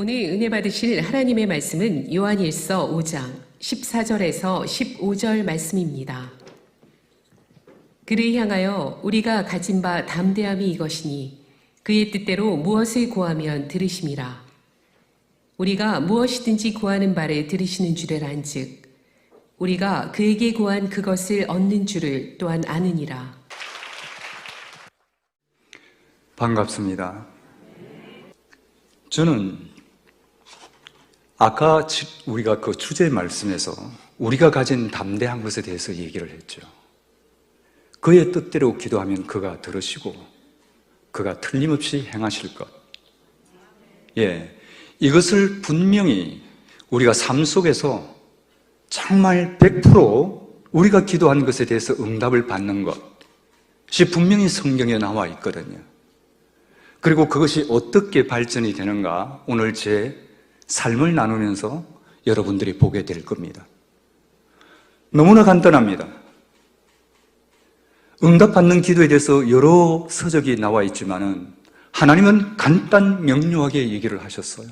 오늘 은혜 받으실 하나님의 말씀은 요한일서 5장 14절에서 15절 말씀입니다. 그를 향하여 우리가 가진 바 담대함이 이것이니 그의 뜻대로 무엇을 구하면 들으심이라. 우리가 무엇이든지 구하는 바를 들으시는 줄알안즉 우리가 그에게 구한 그것을 얻는 줄을 또한 아느니라. 반갑습니다. 저는 아까 우리가 그 주제 말씀에서 우리가 가진 담대한 것에 대해서 얘기를 했죠. 그의 뜻대로 기도하면 그가 들으시고 그가 틀림없이 행하실 것. 이것을 분명히 우리가 삶 속에서 정말 100% 우리가 기도한 것에 대해서 응답을 받는 것이 분명히 성경에 나와 있거든요. 그리고 그것이 어떻게 발전이 되는가 오늘 제 삶을 나누면서 여러분들이 보게 될 겁니다. 너무나 간단합니다. 응답받는 기도에 대해서 여러 서적이 나와 있지만은 하나님은 간단 명료하게 얘기를 하셨어요.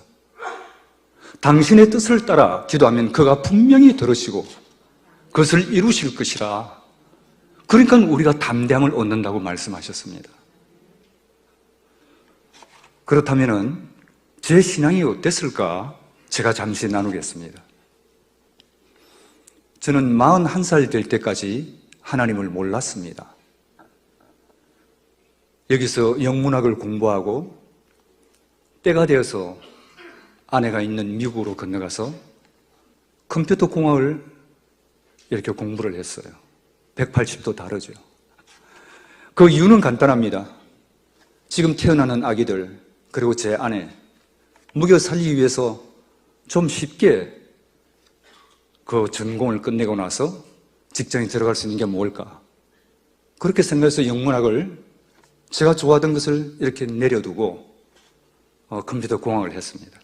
당신의 뜻을 따라 기도하면 그가 분명히 들으시고 그것을 이루실 것이라. 그러니까 우리가 담대함을 얻는다고 말씀하셨습니다. 그렇다면은 제 신앙이 어땠을까? 제가 잠시 나누겠습니다. 저는 41살 될 때까지 하나님을 몰랐습니다. 여기서 영문학을 공부하고 때가 되어서 아내가 있는 미국으로 건너가서 컴퓨터 공학을 이렇게 공부를 했어요. 180도 다르죠. 그 이유는 간단합니다. 지금 태어나는 아기들 그리고 제 아내 먹여 살리기 위해서 좀 쉽게 그 전공을 끝내고 나서 직장에 들어갈 수 있는 게 뭘까? 그렇게 생각해서 영문학을 제가 좋아하던 것을 이렇게 내려두고 컴퓨터 공학을 했습니다.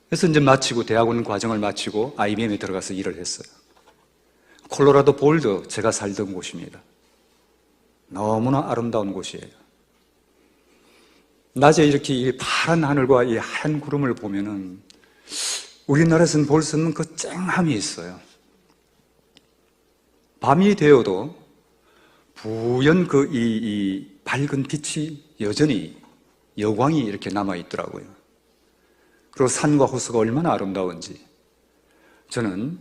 그래서 이제 마치고 대학원 과정을 마치고 IBM에 들어가서 일을 했어요. 콜로라도 볼드 제가 살던 곳입니다. 너무나 아름다운 곳이에요. 낮에 이렇게 이 파란 하늘과 이 하얀 구름을 보면은 우리나라에서는 볼 수 없는 그 쨍함이 있어요. 밤이 되어도 부연 이 밝은 빛이 여전히 여광이 이렇게 남아 있더라고요. 그리고 산과 호수가 얼마나 아름다운지 저는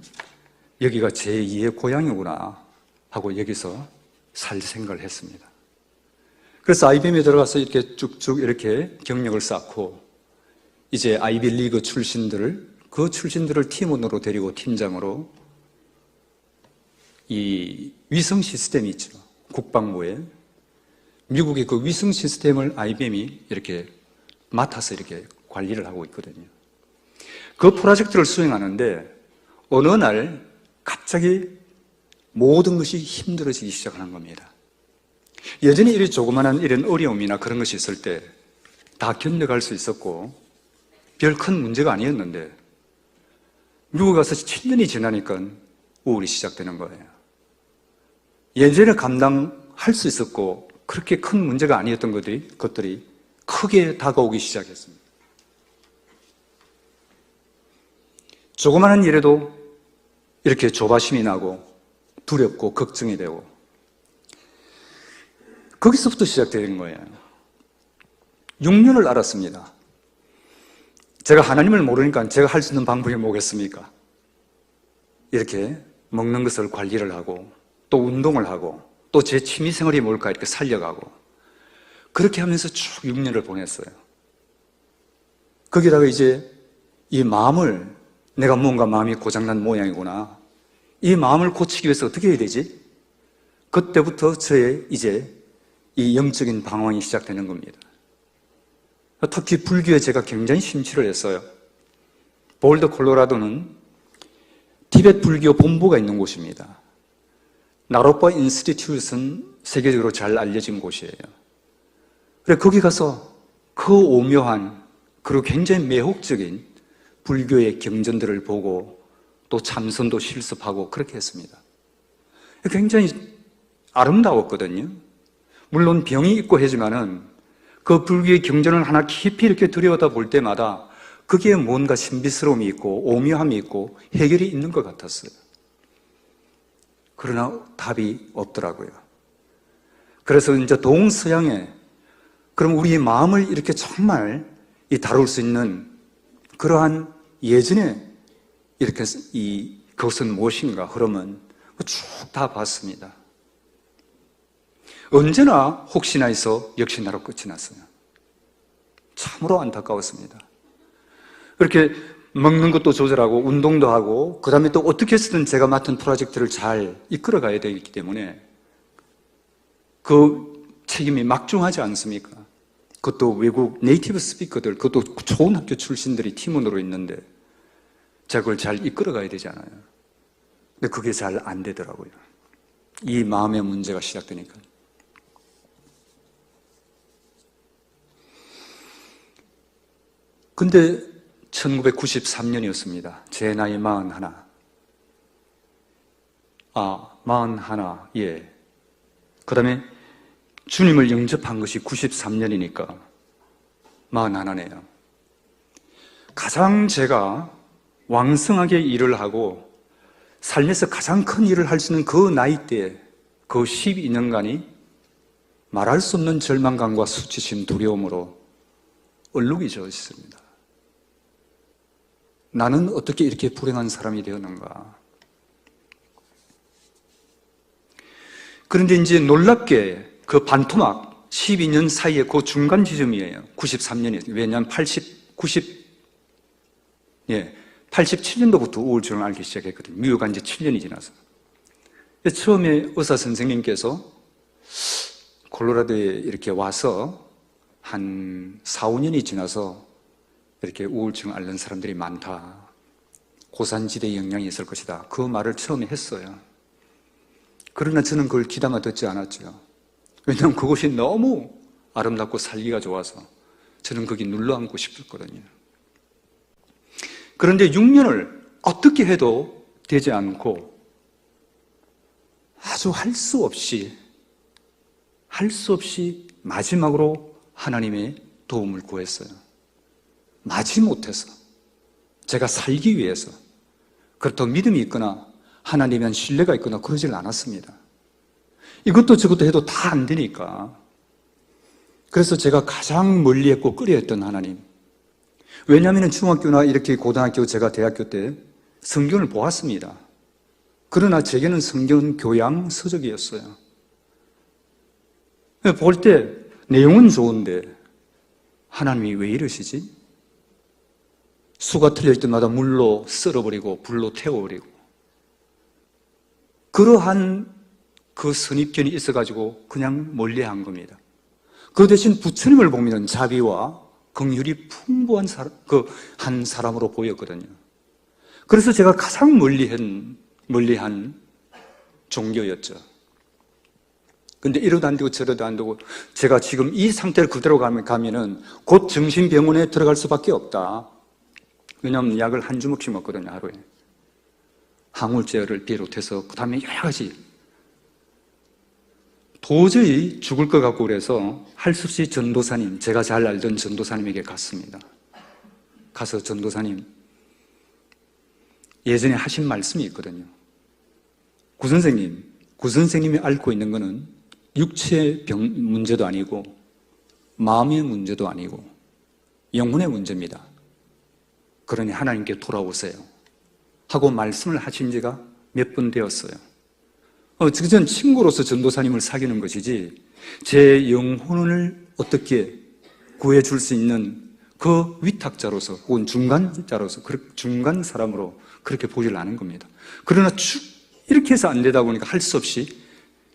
여기가 제2의 고향이구나 하고 여기서 살 생각을 했습니다. 그래서 IBM에 들어가서 이렇게 쭉쭉 이렇게 경력을 쌓고 이제 아이비리그 출신들을 팀원으로 데리고 팀장으로 이 위성 시스템이 있죠. 국방부에 미국의 그 위성 시스템을 IBM이 이렇게 맡아서 이렇게 관리를 하고 있거든요. 그 프로젝트를 수행하는데 어느 날 갑자기 모든 것이 힘들어지기 시작하는 겁니다. 여전히 이런 조그마한 이런 어려움이나 그런 것이 있을 때 다 견뎌갈 수 있었고 별 큰 문제가 아니었는데 미국에 가서 7년이 지나니까 우울이 시작되는 거예요. 예전에 감당할 수 있었고 그렇게 큰 문제가 아니었던 것들이 크게 다가오기 시작했습니다. 조그마한 일에도 이렇게 조바심이 나고 두렵고 걱정이 되고 거기서부터 시작되는 거예요. 6년을 알았습니다. 제가 하나님을 모르니까 제가 할 수 있는 방법이 뭐겠습니까? 이렇게 먹는 것을 관리를 하고 또 운동을 하고 또 제 취미생활이 뭘까 이렇게 살려가고 그렇게 하면서 쭉 6년을 보냈어요. 거기다가 이제 이 마음을 내가 뭔가 마음이 고장난 모양이구나. 이 마음을 고치기 위해서 어떻게 해야 되지? 그때부터 저의 이제 이 영적인 방황이 시작되는 겁니다. 특히 불교에 제가 굉장히 심취를 했어요. 볼더 콜로라도는 티베트 불교 본부가 있는 곳입니다. 나로파 인스티튜트는 세계적으로 잘 알려진 곳이에요. 그래 거기 가서 그 오묘한 그리고 굉장히 매혹적인 불교의 경전들을 보고 또 참선도 실습하고 그렇게 했습니다. 굉장히 아름다웠거든요. 물론 병이 있고 하지만은 그 불교의 경전을 하나 깊이 이렇게 들여다볼 때마다 거기에 뭔가 신비스러움이 있고 오묘함이 있고 해결이 있는 것 같았어요. 그러나 답이 없더라고요. 그래서 이제 동서양에 그럼 우리의 마음을 이렇게 정말 다룰 수 있는 그러한 예전에 이렇게 그것은 무엇인가 흐름은 쭉 다 봤습니다. 언제나 혹시나 해서 역시 나로 끝이 났어요. 참으로 안타까웠습니다. 그렇게 먹는 것도 조절하고 운동도 하고 그 다음에 또 어떻게 해서든 제가 맡은 프로젝트를 잘 이끌어 가야 되기 때문에 그 책임이 막중하지 않습니까? 그것도 외국 네이티브 스피커들, 그것도 좋은 학교 출신들이 팀원으로 있는데 제가 그걸 잘 이끌어 가야 되잖아요. 근데 그게 잘 안 되더라고요. 이 마음의 문제가 시작되니까. 근데 1993년이었습니다. 제 나이 41. 41, 예. 그 다음에 주님을 영접한 것이 93년이니까 41네요. 가장 제가 왕성하게 일을 하고 삶에서 가장 큰 일을 할 수 있는 그 나이대에 그 12년간이 말할 수 없는 절망감과 수치심, 두려움으로 얼룩이 져 있습니다. 나는 어떻게 이렇게 불행한 사람이 되었는가? 그런데 이제 놀랍게 그 반토막 12년 사이에 그 중간 지점이에요. 93년이에요. 왜냐하면 87년도부터 우울증을 앓기 시작했거든요. 미국 간 지 7년이 지나서. 처음에 의사 선생님께서 콜로라도에 이렇게 와서 한 4, 5년이 지나서 이렇게 우울증을 앓는 사람들이 많다. 고산지대에 영향이 있을 것이다. 그 말을 처음에 했어요. 그러나 저는 그걸 귀담아 듣지 않았죠. 왜냐하면 그곳이 너무 아름답고 살기가 좋아서 저는 거기 눌러앉고 싶었거든요. 그런데 6년을 어떻게 해도 되지 않고 아주 할 수 없이 마지막으로 하나님의 도움을 구했어요. 마지못해서 제가 살기 위해서 그렇다고 믿음이 있거나 하나님에 대한 신뢰가 있거나 그러질 않았습니다. 이것도 저것도 해도 다 안 되니까. 그래서 제가 가장 멀리 했고 꺼려했던 하나님. 왜냐하면 중학교나 이렇게 고등학교, 제가 대학교 때 성경을 보았습니다. 그러나 제게는 성경 교양 서적이었어요. 볼 때 내용은 좋은데 하나님이 왜 이러시지? 수가 틀릴 때마다 물로 썰어버리고 불로 태워버리고 그러한 그 선입견이 있어가지고 그냥 멀리한 겁니다. 그 대신 부처님을 보면 자비와 긍휼이 풍부한 한 사람으로 보였거든요. 그래서 제가 가장 멀리한 종교였죠. 근데 이러도 안 되고 저러도 안 되고 제가 지금 이 상태를 그대로 가면은 곧 정신병원에 들어갈 수밖에 없다. 왜냐하면 약을 한 주먹씩 먹거든요, 하루에. 항우울제를 비롯해서 그 다음에 여러 가지. 도저히 죽을 것 같고 그래서 할 수 없이 전도사님, 제가 잘 알던 전도사님에게 갔습니다. 가서 전도사님, 예전에 하신 말씀이 있거든요. 구 선생님이 앓고 있는 것은 육체의 문제도 아니고 마음의 문제도 아니고 영혼의 문제입니다. 그러니 하나님께 돌아오세요 하고 말씀을 하신 지가 몇 번 되었어요. 전 친구로서 전도사님을 사귀는 것이지 제 영혼을 어떻게 구해줄 수 있는 그 위탁자로서 혹은 중간자로서 중간 사람으로 그렇게 보질 않은 겁니다. 그러나 이렇게 해서 안 되다 보니까 할 수 없이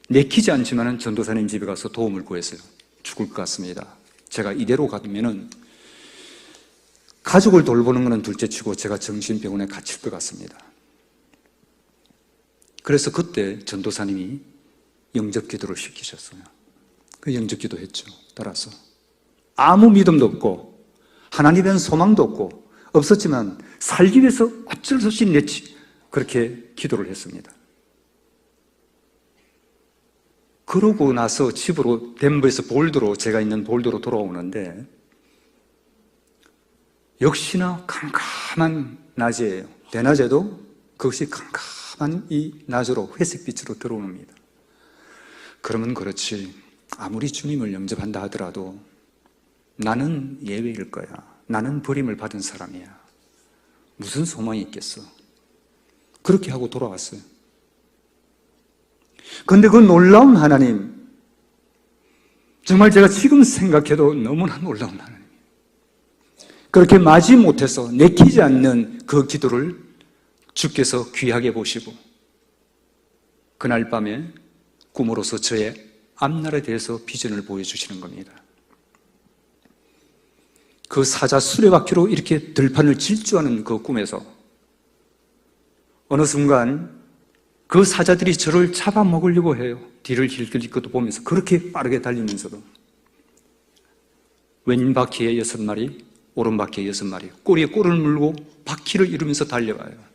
내키지 않지만은 전도사님 집에 가서 도움을 구했어요. 죽을 것 같습니다. 제가 이대로 가면은 가족을 돌보는 것은 둘째치고 제가 정신병원에 갇힐 것 같습니다. 그래서 그때 전도사님이 영접기도를 시키셨어요. 그 영접기도 했죠. 따라서 아무 믿음도 없고 하나님에 대한 소망도 없고 없었지만 살기 위해서 어쩔 수 없이 그렇게 기도를 했습니다. 그러고 나서 집으로 덴버에서 제가 있는 볼드로 돌아오는데 역시나 캄캄한 낮이에요. 대낮에도 그것이 캄캄한 이 낮으로 회색빛으로 들어옵니다. 그러면 그렇지, 아무리 주님을 영접한다 하더라도 나는 예외일 거야. 나는 버림을 받은 사람이야. 무슨 소망이 있겠어? 그렇게 하고 돌아왔어요. 그런데 그 놀라운 하나님, 정말 제가 지금 생각해도 너무나 놀라운 하나님, 그렇게 마지 못해서 내키지 않는 그 기도를 주께서 귀하게 보시고 그날 밤에 꿈으로서 저의 앞날에 대해서 비전을 보여주시는 겁니다. 그 사자 수레바퀴로 이렇게 들판을 질주하는 그 꿈에서 어느 순간 그 사자들이 저를 잡아먹으려고 해요. 뒤를 힐끗힐끗 것도 보면서 그렇게 빠르게 달리면서도 왼 바퀴에 6마리, 오른 바퀴에 6마리, 꼬리에 꼬리를 물고 바퀴를 이루면서 달려와요.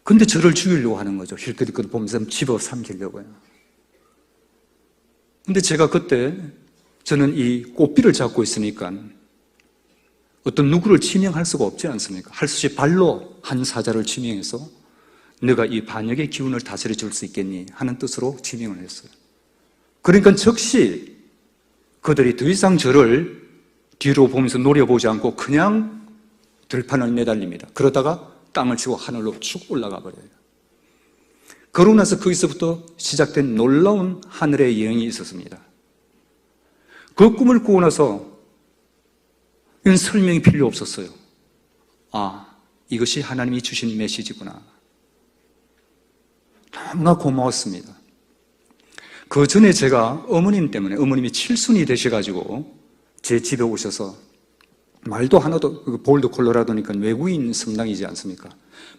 근데 저를 죽이려고 하는 거죠. 힐끗힐끗 보면서 집어삼키려고요. 근데 제가 그때 저는 이 꽃비를 잡고 있으니까 어떤 누구를 지명할 수가 없지 않습니까? 할 수 없이 발로 한 사자를 지명해서 너가 이 반역의 기운을 다스려 줄 수 있겠니? 하는 뜻으로 지명을 했어요. 그러니까 즉시 그들이 더 이상 저를 뒤로 보면서 노려보지 않고 그냥 들판을 내달립니다. 그러다가 땅을 치고 하늘로 쭉 올라가 버려요. 그러고 나서 거기서부터 시작된 놀라운 하늘의 여행이 있었습니다. 그 꿈을 꾸고 나서 이건 설명이 필요 없었어요. 아, 이것이 하나님이 주신 메시지구나. 너무나 고마웠습니다. 그 전에 제가 어머님 때문에, 어머님이 칠순이 되셔가지고 제 집에 오셔서 말도 하나도, 볼드 콜로라도니까 외국인 성당이지 않습니까?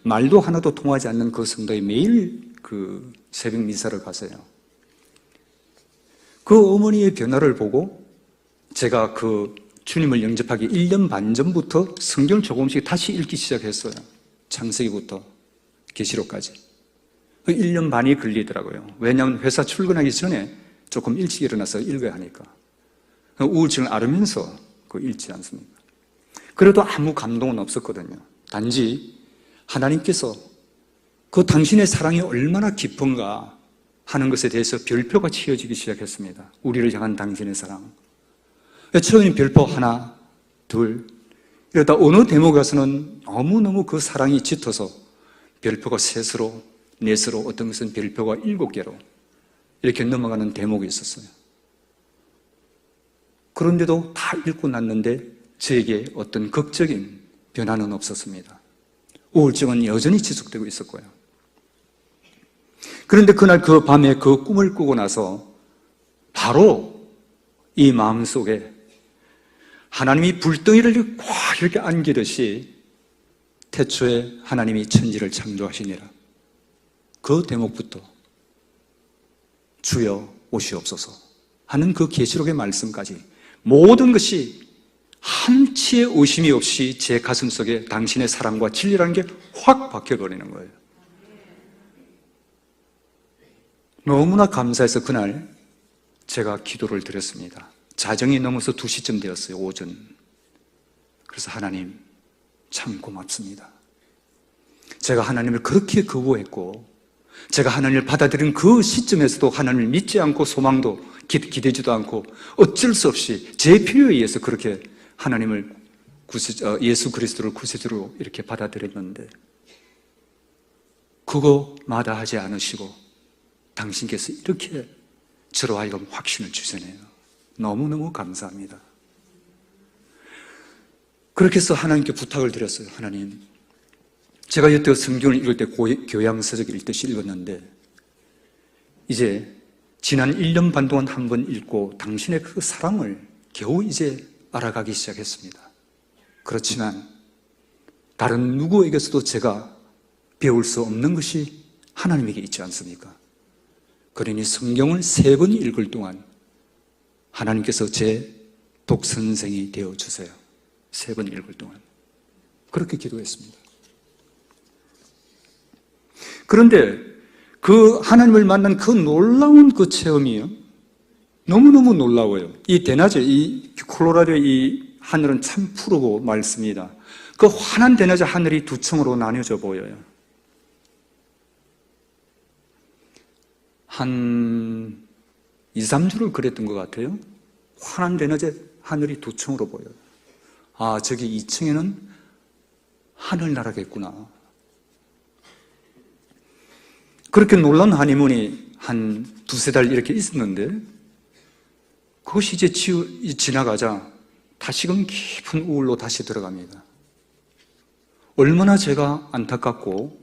말도 하나도 통하지 않는 그 성당에 매일 그 새벽 미사를 가세요. 그 어머니의 변화를 보고 제가 그 주님을 영접하기 1년 반 전부터 성경을 조금씩 다시 읽기 시작했어요. 창세기부터 계시록까지. 1년 반이 걸리더라고요. 왜냐하면 회사 출근하기 전에 조금 일찍 일어나서 읽어야 하니까. 우울증을 앓으면서 읽지 않습니까? 그래도 아무 감동은 없었거든요. 단지 하나님께서 그 당신의 사랑이 얼마나 깊은가 하는 것에 대해서 별표가 치어지기 시작했습니다. 우리를 향한 당신의 사랑. 처음엔 별표 하나, 둘, 이러다 어느 대목에 가서는 너무너무 그 사랑이 짙어서 별표가 셋으로, 넷으로, 어떤 것은 별표가 7개로 이렇게 넘어가는 대목이 있었어요. 그런데도 다 읽고 났는데 저에게 어떤 극적인 변화는 없었습니다. 우울증은 여전히 지속되고 있었고요. 그런데 그날 그 밤에 그 꿈을 꾸고 나서 바로 이 마음속에 하나님이 불덩이를 꽉 이렇게 안기듯이 태초에 하나님이 천지를 창조하시니라. 그 대목부터 주여 오시옵소서 하는 그 계시록의 말씀까지 모든 것이 한치의 의심이 없이 제 가슴속에 당신의 사랑과 진리라는 게 확 박혀버리는 거예요. 너무나 감사해서 그날 제가 기도를 드렸습니다. 자정이 넘어서 2시쯤 되었어요, 오전. 그래서 하나님, 참 고맙습니다. 제가 하나님을 그렇게 거부했고, 제가 하나님을 받아들인 그 시점에서도 하나님을 믿지 않고 소망도 기대지도 않고 어쩔 수 없이 제 필요에 의해서 그렇게 하나님을 예수 그리스도를 구세주로 이렇게 받아들였는데 그거 마다하지 않으시고 당신께서 이렇게 저로 하여금 확신을 주시네요. 너무너무 감사합니다. 그렇게 해서 하나님께 부탁을 드렸어요. 하나님, 제가 여태 성경을 읽을 때 교양서적 읽듯이 읽었는데 이제 지난 1년 반 동안 한 번 읽고 당신의 그 사랑을 겨우 이제 알아가기 시작했습니다. 그렇지만 다른 누구에게서도 제가 배울 수 없는 것이 하나님에게 있지 않습니까? 그러니 성경을 3번 읽을 동안 하나님께서 제 독선생이 되어주세요. 3번 읽을 동안. 그렇게 기도했습니다. 그런데 그 하나님을 만난 그 놀라운 그 체험이요. 너무너무 놀라워요. 이 대낮에, 이 콜로라도의 이 하늘은 참 푸르고 맑습니다. 그 환한 대낮에 하늘이 두 층으로 나뉘어져 보여요. 한 2, 3주를 그랬던 것 같아요. 환한 대낮에 하늘이 두 층으로 보여요. 아, 저기 2층에는 하늘나라겠구나. 그렇게 놀라운 하니문이 한 두세 달 이렇게 있었는데, 그것이 이제 지나가자 다시금 깊은 우울로 다시 들어갑니다. 얼마나 제가 안타깝고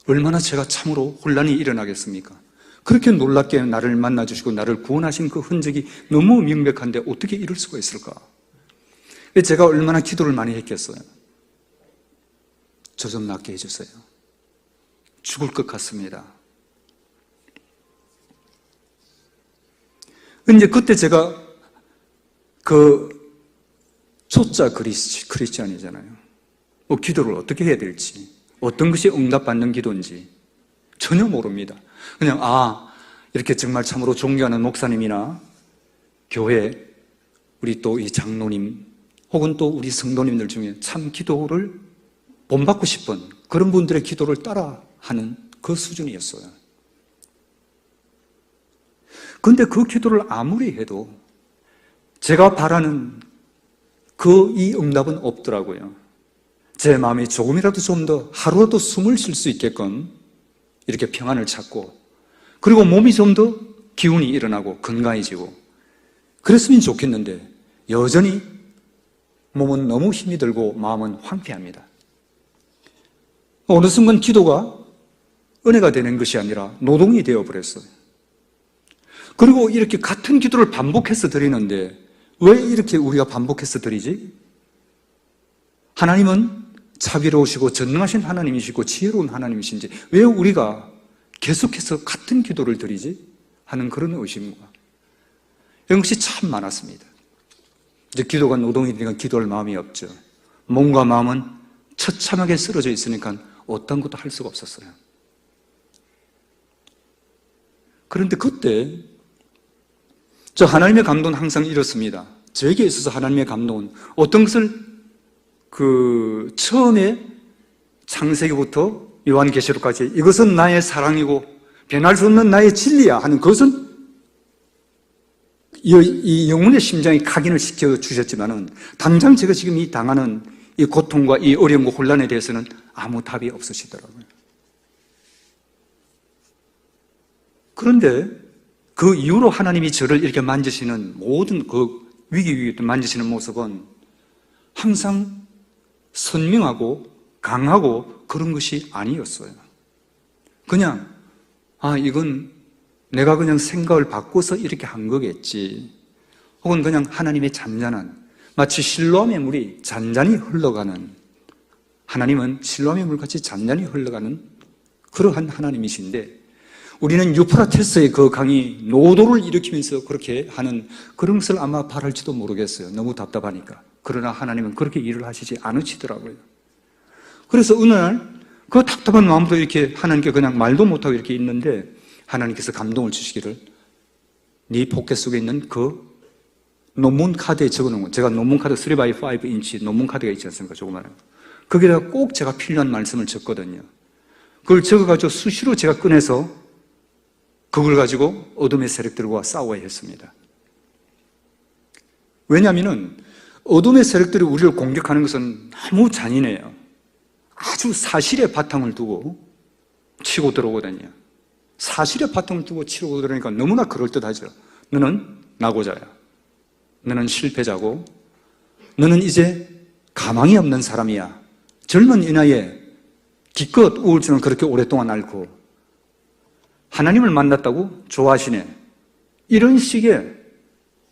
얼마나 제가 참으로 혼란이 일어나겠습니까? 그렇게 놀랍게 나를 만나주시고 나를 구원하신 그 흔적이 너무 명백한데 어떻게 이럴 수가 있을까? 제가 얼마나 기도를 많이 했겠어요. 저 좀 낫게 해주세요. 죽을 것 같습니다. 근데 그때 제가 그 초짜 크리스찬이잖아요. 뭐 기도를 어떻게 해야 될지, 어떤 것이 응답받는 기도인지 전혀 모릅니다. 그냥 이렇게 정말 참으로 존경하는 목사님이나 교회 우리 또 이 장로님 혹은 또 우리 성도님들 중에 참 기도를 본받고 싶은 그런 분들의 기도를 따라하는 그 수준이었어요. 그런데 그 기도를 아무리 해도 제가 바라는 이 응답은 없더라고요. 제 마음이 조금이라도 좀 더 하루라도 숨을 쉴 수 있게끔 이렇게 평안을 찾고, 그리고 몸이 좀 더 기운이 일어나고 건강해지고 그랬으면 좋겠는데 여전히 몸은 너무 힘이 들고 마음은 황폐합니다. 어느 순간 기도가 은혜가 되는 것이 아니라 노동이 되어버렸어요. 그리고 이렇게 같은 기도를 반복해서 드리는데 왜 이렇게 우리가 반복해서 드리지? 하나님은 자비로우시고 전능하신 하나님이시고 지혜로운 하나님이신지 왜 우리가 계속해서 같은 기도를 드리지? 하는 그런 의심과 이런 것이 참 많았습니다. 이제 기도가 노동이 되니까 기도할 마음이 없죠. 몸과 마음은 처참하게 쓰러져 있으니까 어떤 것도 할 수가 없었어요. 그런데 그때 저 하나님의 감동은 항상 이렇습니다. 저에게 있어서 하나님의 감동은 어떤 것을 처음에 창세기부터 요한계시록까지 이것은 나의 사랑이고 변할 수 없는 나의 진리야 하는 그것은 이 영혼의 심장에 각인을 시켜주셨지만은 당장 제가 지금 이 당하는 이 고통과 이 어려움과 혼란에 대해서는 아무 답이 없으시더라고요. 그런데 그 이후로 하나님이 저를 이렇게 만지시는 모든 그 위기 만지시는 모습은 항상 선명하고 강하고 그런 것이 아니었어요. 그냥 이건 내가 그냥 생각을 바꿔서 이렇게 한 거겠지, 혹은 그냥 하나님의 잔잔한, 마치 실로암의 물이 잔잔히 흘러가는, 하나님은 실로암의 물같이 잔잔히 흘러가는 그러한 하나님이신데 우리는 유프라테스의 그 강이 노도를 일으키면서 그렇게 하는 그런 것을 아마 바랄지도 모르겠어요. 너무 답답하니까. 그러나 하나님은 그렇게 일을 하시지 않으시더라고요. 그래서 어느 날 그 답답한 마음으로 이렇게 하나님께 그냥 말도 못하고 이렇게 있는데 하나님께서 감동을 주시기를 네 포켓 속에 있는 그 논문 카드에 적어놓은 거, 제가 논문 카드 3x5인치 논문 카드가 있지 않습니까? 조그마한 거기다가 꼭 제가 필요한 말씀을 적거든요. 그걸 적어가지고 수시로 제가 꺼내서 그걸 가지고 어둠의 세력들과 싸워야 했습니다. 왜냐하면 어둠의 세력들이 우리를 공격하는 것은 너무 잔인해요. 아주 사실의 바탕을 두고 치고 들어오거든요. 사실의 바탕을 두고 치고 들어오니까 너무나 그럴듯하죠. 너는 낙오자야. 너는 실패자고 너는 이제 가망이 없는 사람이야. 젊은 이 나이에 기껏 우울증을 그렇게 오랫동안 앓고 하나님을 만났다고 좋아하시네. 이런 식의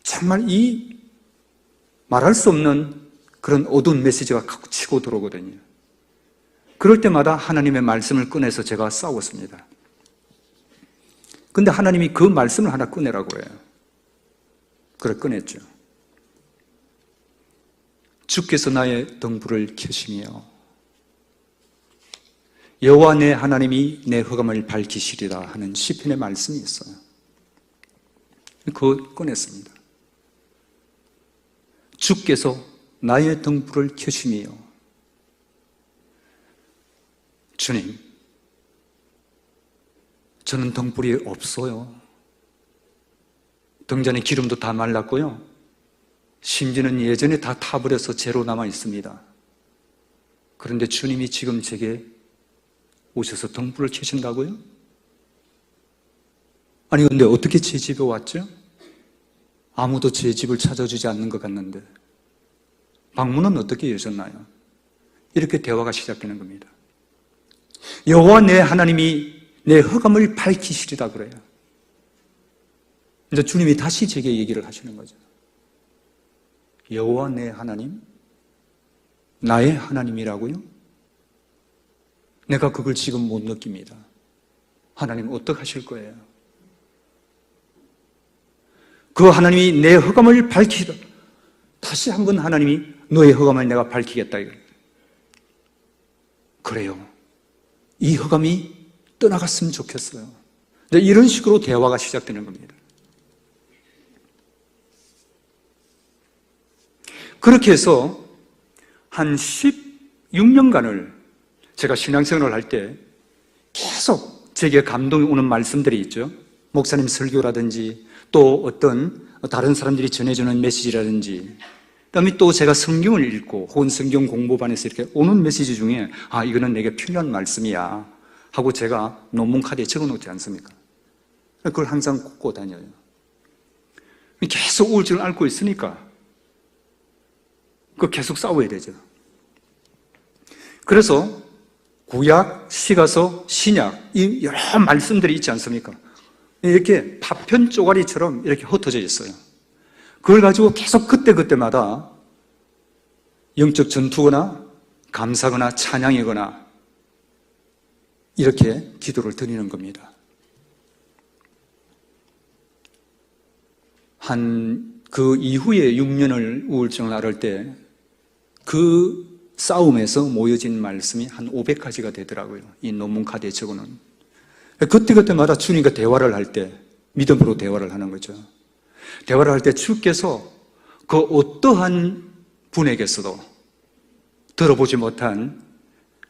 정말 이 말할 수 없는 그런 어두운 메시지가 치고 들어오거든요. 그럴 때마다 하나님의 말씀을 꺼내서 제가 싸웠습니다. 근데 하나님이 그 말씀을 하나 꺼내라고 그래요. 그래, 꺼냈죠. 주께서 나의 등불을 켜시며 여호와 내 하나님이 내 흑암을 밝히시리라 하는 시편의 말씀이 있어요. 그거 꺼냈습니다. 주께서 나의 등불을 켜심이요. 주님, 저는 등불이 없어요. 등잔에 기름도 다 말랐고요. 심지어는 예전에 다 타버려서 재로 남아 있습니다. 그런데 주님이 지금 제게 오셔서 등불을 켜신다고요? 아니, 근데 어떻게 제 집에 왔죠? 아무도 제 집을 찾아주지 않는 것 같는데 방문은 어떻게 여셨나요? 이렇게 대화가 시작되는 겁니다. 여호와 내 하나님이 내 흑암을 밝히시리다 그래요. 이제 주님이 다시 제게 얘기를 하시는 거죠. 여호와 내 하나님? 나의 하나님이라고요? 내가 그걸 지금 못 느낍니다. 하나님 어떡하실 거예요? 그 하나님이 내 흑암을 밝히다. 다시 한번 하나님이 너의 흑암을 내가 밝히겠다. 그래요. 이 흑암이 떠나갔으면 좋겠어요. 이런 식으로 대화가 시작되는 겁니다. 그렇게 해서 한 16년간을 제가 신앙생활을 할 때 계속 제게 감동이 오는 말씀들이 있죠. 목사님 설교라든지 또 어떤 다른 사람들이 전해주는 메시지라든지, 그다음에 또 제가 성경을 읽고 혹은 성경 공부반에서 이렇게 오는 메시지 중에 이거는 내게 필요한 말씀이야 하고 제가 논문 카드에 적어놓지 않습니까? 그걸 항상 꽂고 다녀요. 계속 우울증을 앓고 있으니까 그 계속 싸워야 되죠. 그래서 구약, 시가서, 신약 이 여러 말씀들이 있지 않습니까? 이렇게 파편 쪼가리처럼 이렇게 흩어져 있어요. 그걸 가지고 계속 그때그때마다 영적 전투거나 감사거나 찬양이거나 이렇게 기도를 드리는 겁니다. 그 이후에 6년을 우울증을 앓을 때 그 싸움에서 모여진 말씀이 한 500가지가 되더라고요. 이 논문 카드에 적어놓은. 그때그때마다 주님과 대화를 할 때 믿음으로 대화를 하는 거죠. 대화를 할 때 주께서 그 어떠한 분에게서도 들어보지 못한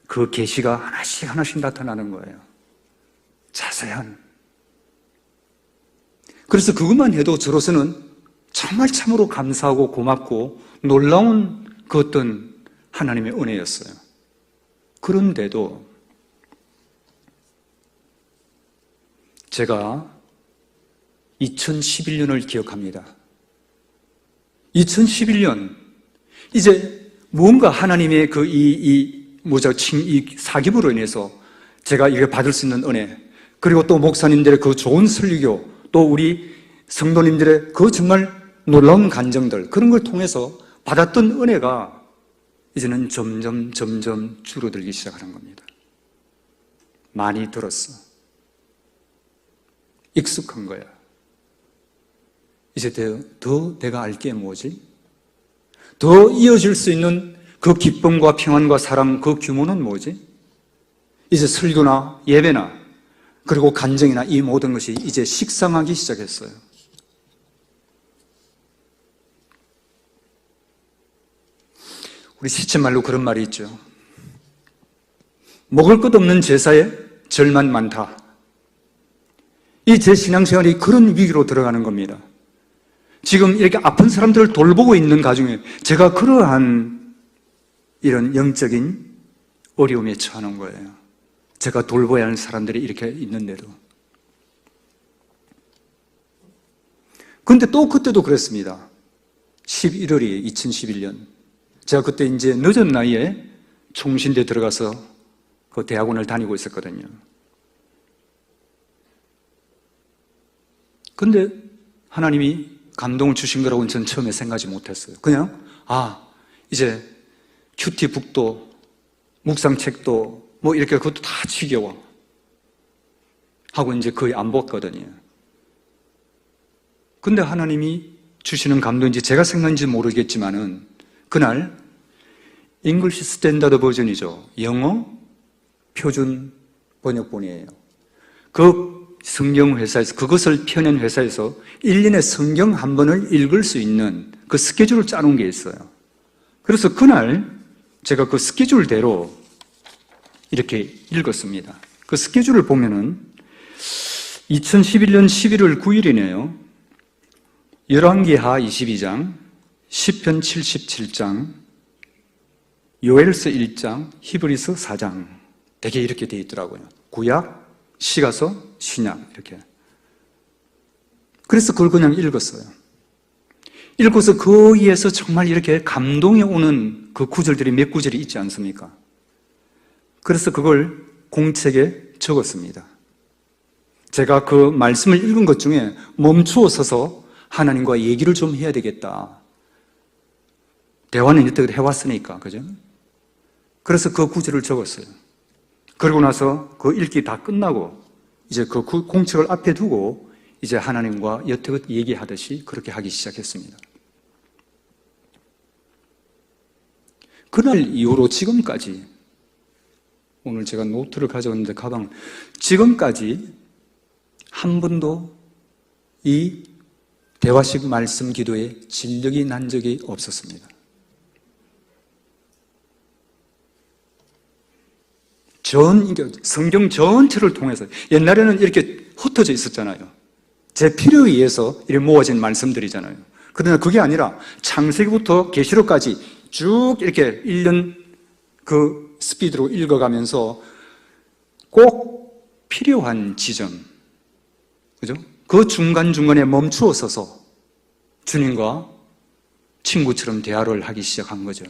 그 계시가 하나씩 나타나는 거예요. 자세한. 그래서 그것만 해도 저로서는 정말 참으로 감사하고 고맙고 놀라운 그 어떤 하나님의 은혜였어요. 그런데도 제가 2011년을 기억합니다. 2011년, 이제 뭔가 하나님의 이 사귐으로 인해서 제가 이게 받을 수 있는 은혜, 그리고 또 목사님들의 그 좋은 설교, 또 우리 성도님들의 그 정말 놀라운 간정들, 그런 걸 통해서 받았던 은혜가 이제는 점점 줄어들기 시작하는 겁니다. 많이 들었어. 익숙한 거야. 이제 더 내가 알 게 뭐지? 더 이어질 수 있는 그 기쁨과 평안과 사랑, 그 규모는 뭐지? 이제 설교나 예배나 그리고 간증이나 이 모든 것이 이제 식상하기 시작했어요. 우리 시쳇말로 그런 말이 있죠. 먹을 것 없는 제사에 절만 많다. 이 제 신앙생활이 그런 위기로 들어가는 겁니다. 지금 이렇게 아픈 사람들을 돌보고 있는 가중에 제가 그러한 이런 영적인 어려움에 처하는 거예요. 제가 돌봐야 하는 사람들이 이렇게 있는데도. 그런데 또 그때도 그랬습니다. 11월이 2011년. 제가 그때 이제 늦은 나이에 총신대 들어가서 그 대학원을 다니고 있었거든요. 근데 하나님이 감동을 주신 거라고는 전 처음에 생각하지 못했어요. 그냥 이제 큐티북도 묵상책도 뭐 이렇게 그것도 다 지겨워 하고 이제 거의 안 봤거든요. 근데 하나님이 주시는 감동인지 제가 생각인지 모르겠지만은 그날 잉글리시 스탠다드 버전이죠. 영어 표준 번역본이에요. 그 성경 회사에서, 그것을 펴낸 회사에서 1년에 성경 한 번을 읽을 수 있는 그 스케줄을 짜놓은 게 있어요. 그래서 그날 제가 그 스케줄대로 이렇게 읽었습니다. 그 스케줄을 보면은 2011년 11월 9일이네요. 열왕기하 22장, 시편 77장, 요엘서 1장, 히브리서 4장. 되게 이렇게 되어 있더라고요. 구약, 시가서, 신약 이렇게. 그래서 그걸 그냥 읽었어요. 읽고서 거기에서 정말 이렇게 감동이 오는 그 구절들이 몇 구절이 있지 않습니까? 그래서 그걸 공책에 적었습니다. 제가 그 말씀을 읽은 것 중에 멈추어 서서 하나님과 얘기를 좀 해야 되겠다. 대화는 이때까지 해왔으니까, 그죠? 그래서 그 구절을 적었어요. 그러고 나서 그 읽기 다 끝나고 이제 그 공책을 앞에 두고 이제 하나님과 여태껏 얘기하듯이 그렇게 하기 시작했습니다. 그날 이후로 지금까지, 오늘 제가 노트를 가져왔는데 가방, 지금까지 한 번도 이 대화식 말씀 기도에 진력이 난 적이 없었습니다. 성경 전체를 통해서, 옛날에는 이렇게 흩어져 있었잖아요. 제 필요에 의해서 이렇게 모아진 말씀들이잖아요. 그러나 그게 아니라 창세기부터 계시록까지 쭉 이렇게 1년 그 스피드로 읽어가면서 꼭 필요한 지점, 그죠? 그 중간중간에 멈추어 서서 주님과 친구처럼 대화를 하기 시작한 거죠.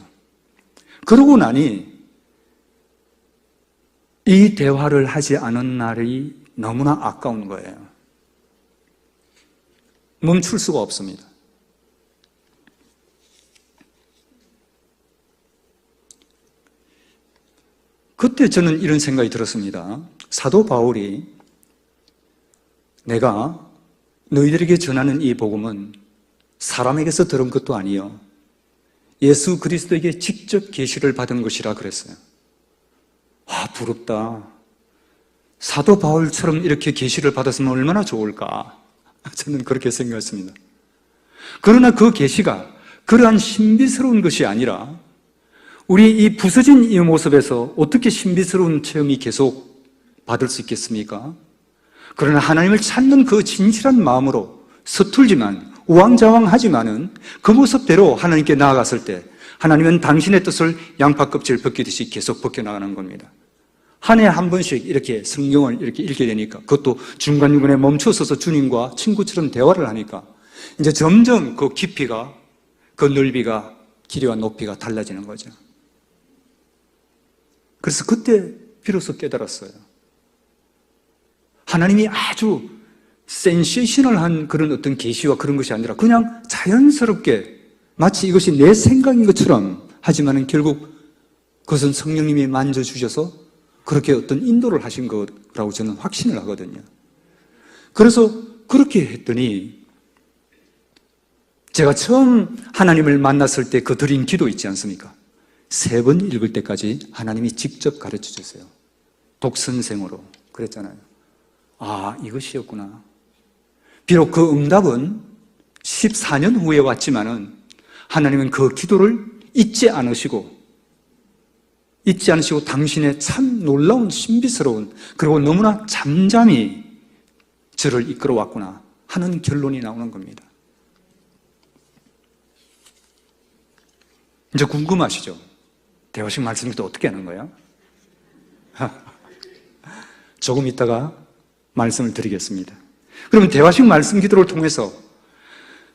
그러고 나니 이 대화를 하지 않은 날이 너무나 아까운 거예요. 멈출 수가 없습니다. 그때 저는 이런 생각이 들었습니다. 사도 바울이 내가 너희들에게 전하는 이 복음은 사람에게서 들은 것도 아니요 예수 그리스도에게 직접 계시를 받은 것이라 그랬어요. 아, 부럽다. 사도 바울처럼 이렇게 계시를 받았으면 얼마나 좋을까. 저는 그렇게 생각했습니다. 그러나 그 계시가 그러한 신비스러운 것이 아니라 우리 이 부서진 이 모습에서 어떻게 신비스러운 체험이 계속 받을 수 있겠습니까? 그러나 하나님을 찾는 그 진실한 마음으로 서툴지만 우왕좌왕하지만은 그 모습대로 하나님께 나아갔을 때 하나님은 당신의 뜻을 양파 껍질 벗기듯이 계속 벗겨나가는 겁니다. 한 해 한 번씩 이렇게 성경을 이렇게 읽게 되니까, 그것도 중간중간에 멈춰서서 주님과 친구처럼 대화를 하니까 이제 점점 그 깊이가, 그 넓이가, 길이와 높이가 달라지는 거죠. 그래서 그때 비로소 깨달았어요. 하나님이 아주 센세이셔널한 그런 어떤 계시와 그런 것이 아니라 그냥 자연스럽게 마치 이것이 내 생각인 것처럼, 하지만은 결국 그것은 성령님이 만져주셔서 그렇게 어떤 인도를 하신 거라고 저는 확신을 하거든요. 그래서 그렇게 했더니 제가 처음 하나님을 만났을 때 그 드린 기도 있지 않습니까? 3번 읽을 때까지 하나님이 직접 가르쳐 주세요. 독선생으로 그랬잖아요. 아, 이것이었구나. 비록 그 응답은 14년 후에 왔지만은 하나님은 그 기도를 잊지 않으시고 당신의 참 놀라운 신비스러운, 그리고 너무나 잠잠히 저를 이끌어 왔구나 하는 결론이 나오는 겁니다. 이제 궁금하시죠? 대화식 말씀 기도 어떻게 하는 거야? 조금 있다가 말씀을 드리겠습니다. 그러면 대화식 말씀 기도를 통해서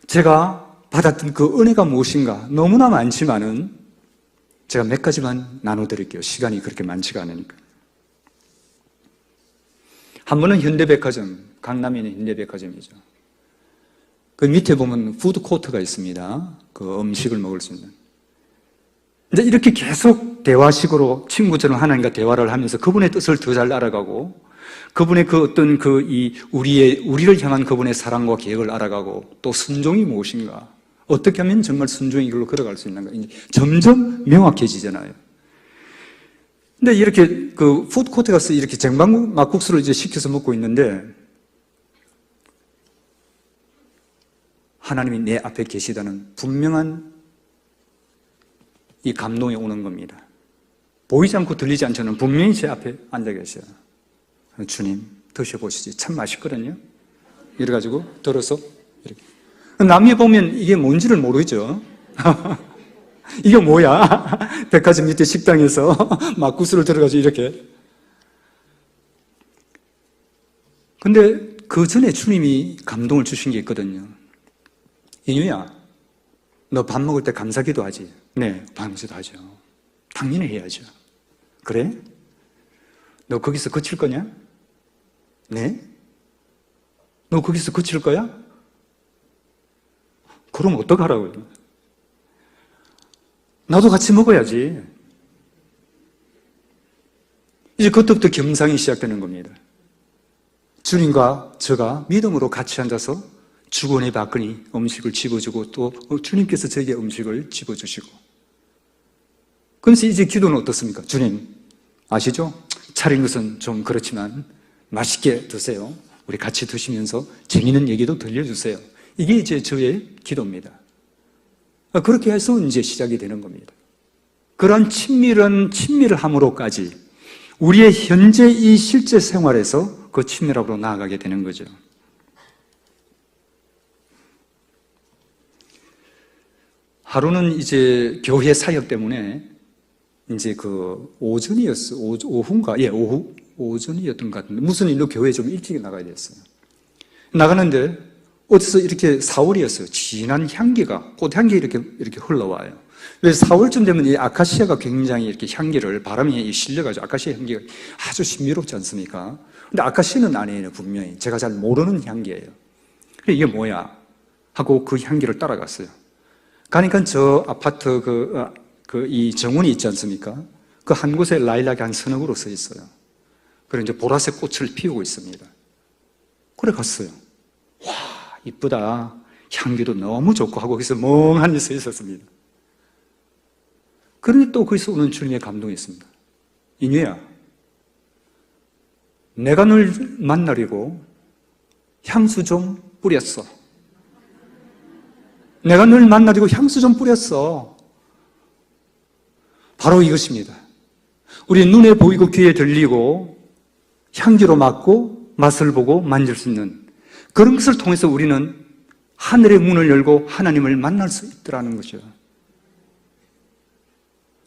제가 받았던 그 은혜가 무엇인가? 너무나 많지만은 제가 몇 가지만 나눠드릴게요. 시간이 그렇게 많지가 않으니까. 한 번은 현대백화점, 강남에 있는 현대백화점이죠. 그 밑에 보면 푸드코트가 있습니다. 그 음식을 먹을 수 있는. 이제 이렇게 계속 대화식으로 친구처럼 하나님과 대화를 하면서 그분의 뜻을 더 잘 알아가고, 그분의 그 어떤 우리를 향한 그분의 사랑과 계획을 알아가고, 또 순종이 무엇인가, 어떻게 하면 정말 순종의 길로 걸어갈 수 있는가, 이제 점점 명확해지잖아요. 근데 이렇게 그 푸드코트에 가서 이렇게 쟁반막국수를 이제 시켜서 먹고 있는데, 하나님이 내 앞에 계시다는 분명한 이 감동이 오는 겁니다. 보이지 않고 들리지 않지만 분명히 제 앞에 앉아 계셔요. 주님, 드셔보시지. 참 맛있거든요. 이래가지고 들어서 이렇게. 남이 보면 이게 뭔지를 모르죠. 이게 뭐야? 백화점 밑에 식당에서 막 구슬을 들어가지고 이렇게. 근데 그 전에 주님이 감동을 주신 게 있거든요. 인유야, 너 밥 먹을 때 감사기도 하지? 네, 감사도 하죠. 당연히 해야죠. 그래? 너 거기서 그칠 거냐? 네? 너 거기서 그칠 거야? 그럼 어떡하라고요? 나도 같이 먹어야지. 이제 그때부터 겸상이 시작되는 겁니다. 주님과 저가 믿음으로 같이 앉아서 주거니 받거니 음식을 집어주고 또 주님께서 저에게 음식을 집어주시고. 그래서 이제 기도는 어떻습니까? 주님, 아시죠? 차린 것은 좀 그렇지만 맛있게 드세요. 우리 같이 드시면서 재미있는 얘기도 들려주세요. 이게 이제 저의 기도입니다. 그렇게 해서 이제 시작이 되는 겁니다. 그런 친밀함으로까지 우리의 현재 이 실제 생활에서 그 친밀함으로 나아가게 되는 거죠. 하루는 이제 교회 사역 때문에 이제 그 오후인가? 예, 오전이었던 것 같은데 무슨 일로 교회에 좀 일찍 나가야 됐어요. 나가는데 어디서 이렇게 4월이었어요. 진한 향기가, 꽃향기 이렇게 흘러와요. 왜 4월쯤 되면 이 아카시아가 굉장히 이렇게 향기를 바람이 실려가지고 아카시아 향기가 아주 신비롭지 않습니까? 근데 아카시아는 아니에요, 분명히. 제가 잘 모르는 향기예요. 이게 뭐야? 하고 그 향기를 따라갔어요. 가니까 저 아파트 이 정원이 있지 않습니까? 그 한 곳에 라일락이 한 서너 그루 서 있어요. 그리고 이제 보라색 꽃을 피우고 있습니다. 그래 갔어요. 와, 이쁘다. 향기도 너무 좋고 하고 거기서 멍하니 서 있었습니다. 그런데 또 거기서 오는 주님의 감동이 있습니다. 인유야, 내가 널 만나려고 향수 좀 뿌렸어. 내가 널 만나려고 향수 좀 뿌렸어. 바로 이것입니다. 우리 눈에 보이고 귀에 들리고 향기로 맡고 맛을 보고 만질 수 있는 그런 것을 통해서 우리는 하늘의 문을 열고 하나님을 만날 수 있더라는 거죠.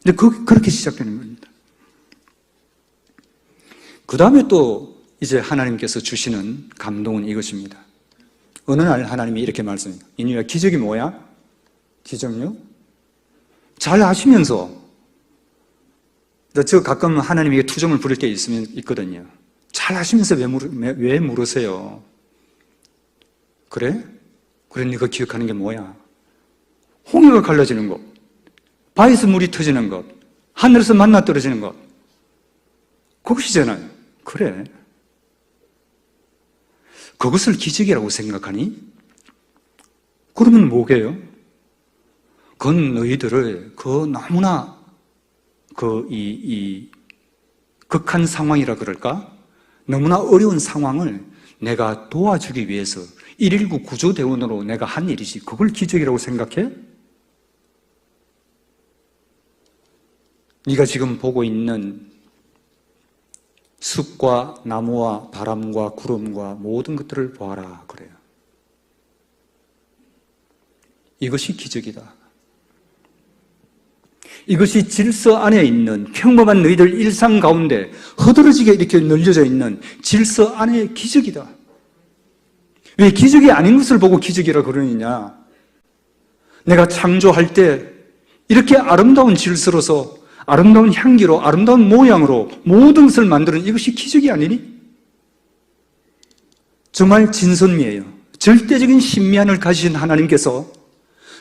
근데 그렇게 시작되는 겁니다. 그 다음에 또 이제 하나님께서 주시는 감동은 이것입니다. 어느 날 하나님이 이렇게 말씀해요. 인유야, 기적이 뭐야? 기적요? 잘 아시면서 저 가끔 하나님에게 투정을 부릴 때 있거든요. 잘 아시면서 왜 물으세요? 그래? 그래, 네가 기억하는 게 뭐야? 홍해가 갈라지는 것, 바위에서 물이 터지는 것, 하늘에서 만나 떨어지는 것, 그것이잖아요. 그래. 그것을 기적이라고 생각하니? 그러면 뭐게요? 그건 너희들을 너무나 극한 상황이라 그럴까? 너무나 어려운 상황을 내가 도와주기 위해서 119 구조대원으로 내가 한 일이지 그걸 기적이라고 생각해? 네가 지금 보고 있는 숲과 나무와 바람과 구름과 모든 것들을 보아라 그래요. 이것이 기적이다. 이것이 질서 안에 있는 평범한 너희들 일상 가운데 허드러지게 이렇게 늘려져 있는 질서 안의 기적이다. 왜 기적이 아닌 것을 보고 기적이라 그러느냐? 내가 창조할 때 이렇게 아름다운 질서로서 아름다운 향기로 아름다운 모양으로 모든 것을 만드는 이것이 기적이 아니니? 정말 진선미예요. 절대적인 신미안을 가지신 하나님께서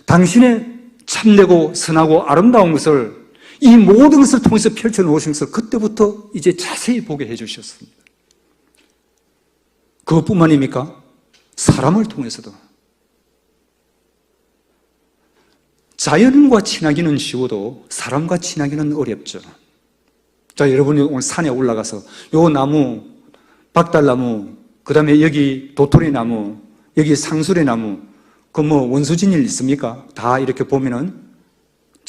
당신의 참되고 선하고 아름다운 것을 이 모든 것을 통해서 펼쳐놓으신 것을 그때부터 이제 자세히 보게 해주셨습니다. 그것뿐만입니까? 사람을 통해서도. 자연과 친하기는 쉬워도 사람과 친하기는 어렵죠. 자, 여러분이 오늘 산에 올라가서 요 나무, 박달나무, 그 다음에 여기 도토리나무, 여기 상수리나무, 그 원수진 일 있습니까? 다 이렇게 보면은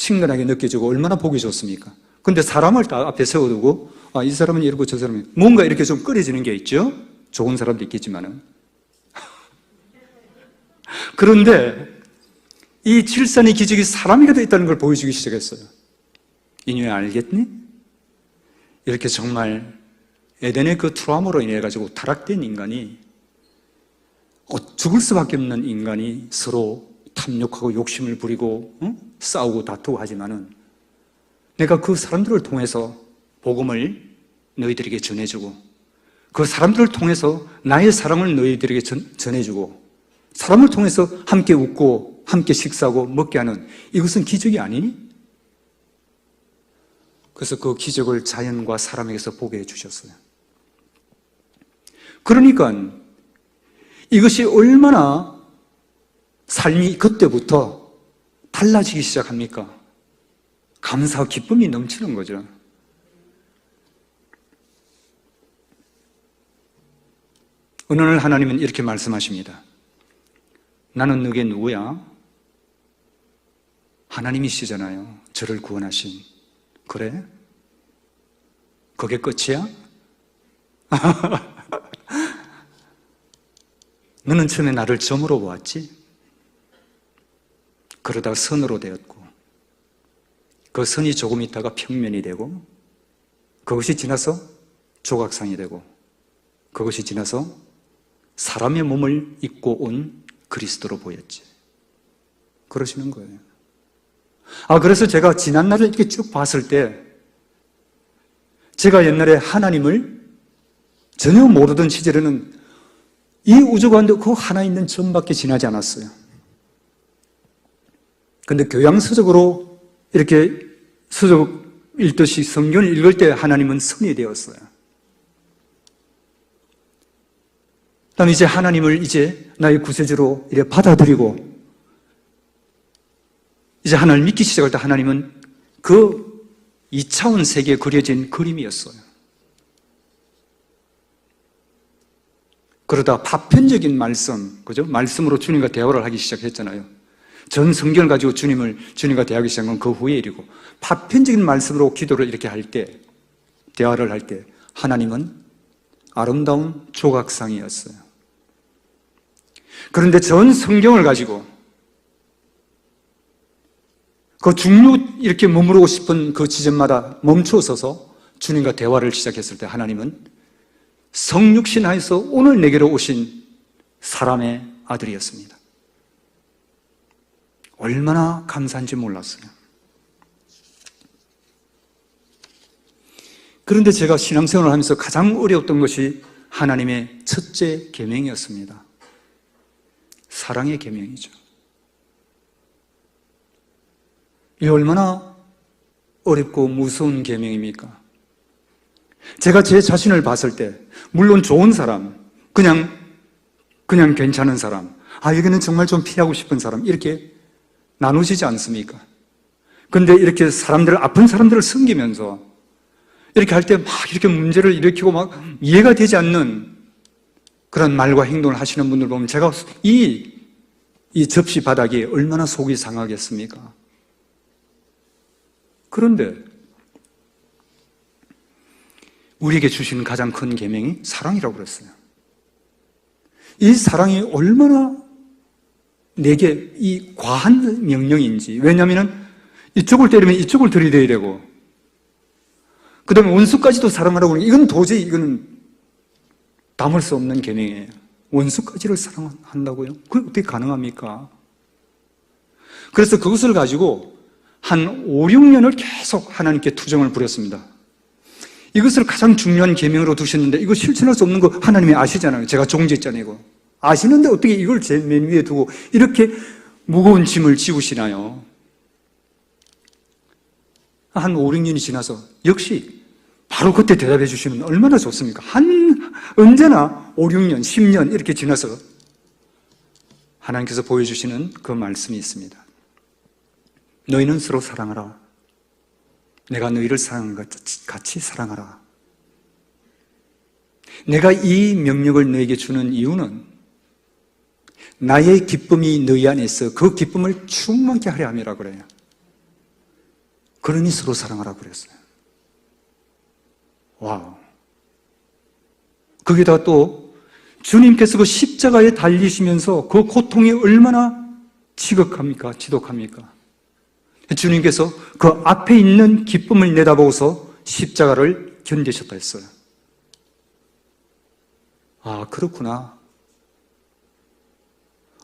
친근하게 느껴지고 얼마나 보기 좋습니까? 근데 사람을 다 앞에 세워두고 이 사람은 이러고 저 사람은 뭔가 이렇게 좀 꺼려지는 게 있죠? 좋은 사람도 있겠지만은. 그런데 이 칠산의 기적이 사람이라도 있다는 걸 보여주기 시작했어요. 이누야 알겠니? 이렇게 정말 에덴의 그 트라우마로 인해 가지고 타락된 인간이 죽을 수밖에 없는 인간이 서로 탐욕하고 욕심을 부리고 싸우고 다투고 하지만은 내가 그 사람들을 통해서 복음을 너희들에게 전해주고 그 사람들을 통해서 나의 사랑을 너희들에게 전해주고 사람을 통해서 함께 웃고 함께 식사하고 먹게 하는 이것은 기적이 아니니? 그래서 그 기적을 자연과 사람에게서 보게 해주셨어요. 그러니까 이것이 얼마나 삶이 그때부터 달라지기 시작합니까? 감사와 기쁨이 넘치는 거죠. 어느 날 하나님은 이렇게 말씀하십니다. 나는 너게 누구야? 하나님이시잖아요. 저를 구원하신. 그래? 그게 끝이야? 너는 처음에 나를 점으로 보았지? 그러다가 선으로 되었고 그 선이 조금 있다가 평면이 되고 그것이 지나서 조각상이 되고 그것이 지나서 사람의 몸을 입고 온 그리스도로 보였지. 그러시는 거예요. 그래서 제가 지난날을 이렇게 쭉 봤을 때 제가 옛날에 하나님을 전혀 모르던 시절에는 이 우주 가운데 그 하나 있는 점밖에 지나지 않았어요. 근데 교양서적으로 이렇게 서적 읽듯이 성경을 읽을 때 하나님은 선이 되었어요. 그다음에 이제 하나님을 이제 나의 구세주로 이렇게 받아들이고 이제 하나님을 믿기 시작할 때 하나님은 그 2차원 세계에 그려진 그림이었어요. 그러다 파편적인 말씀, 그죠? 말씀으로 주님과 대화를 하기 시작했잖아요. 전 성경을 가지고 주님과 대화하기 시작한 건 그 후의 일이고, 파편적인 말씀으로 기도를 이렇게 할 때, 대화를 할 때, 하나님은 아름다운 조각상이었어요. 그런데 전 성경을 가지고, 그 중류 이렇게 머무르고 싶은 그 지점마다 멈춰서서 주님과 대화를 시작했을 때 하나님은 성육신 하에서 오늘 내게로 오신 사람의 아들이었습니다. 얼마나 감사한지 몰랐어요. 그런데 제가 신앙생활을 하면서 가장 어려웠던 것이 하나님의 첫째 계명이었습니다. 사랑의 계명이죠. 이 얼마나 어렵고 무서운 계명입니까? 제가 제 자신을 봤을 때 물론 좋은 사람, 그냥 괜찮은 사람, 여기는 정말 좀 피하고 싶은 사람 이렇게 나누시지 않습니까? 근데 이렇게 아픈 사람들을 섬기면서 이렇게 할 때 막 이렇게 문제를 일으키고 막 이해가 되지 않는 그런 말과 행동을 하시는 분들 보면 제가 이 접시 바닥이 얼마나 속이 상하겠습니까? 그런데 우리에게 주시는 가장 큰 계명이 사랑이라고 그랬어요. 이 사랑이 얼마나 내게 이 과한 명령인지. 왜냐하면 이쪽을 때리면 이쪽을 들이대야 되고 그 다음에 원수까지도 사랑하라고 그러니 이건 도저히 이거는 담을 수 없는 계명이에요. 원수까지를 사랑한다고요? 그게 어떻게 가능합니까? 그래서 그것을 가지고 한 5, 6년을 계속 하나님께 투정을 부렸습니다. 이것을 가장 중요한 계명으로 두셨는데 이거 실천할 수 없는 거 하나님이 아시잖아요. 제가 종지자니고 아시는데 어떻게 이걸 제 맨 위에 두고 이렇게 무거운 짐을 지우시나요? 한 5, 6년이 지나서 역시 바로 그때 대답해 주시면 얼마나 좋습니까? 언제나 5, 6년, 10년 이렇게 지나서 하나님께서 보여주시는 그 말씀이 있습니다. 너희는 서로 사랑하라. 내가 너희를 사랑한 것 같이 사랑하라. 내가 이 명령을 너에게 주는 이유는 나의 기쁨이 너희 안에 있어 그 기쁨을 충만케 하려 함이라 그래요. 그러니 서로 사랑하라 그랬어요. 와우. 거기다 또 주님께서 그 십자가에 달리시면서 그 고통이 얼마나 지극합니까? 지독합니까? 주님께서 그 앞에 있는 기쁨을 내다보고서 십자가를 견디셨다 했어요. 아, 그렇구나.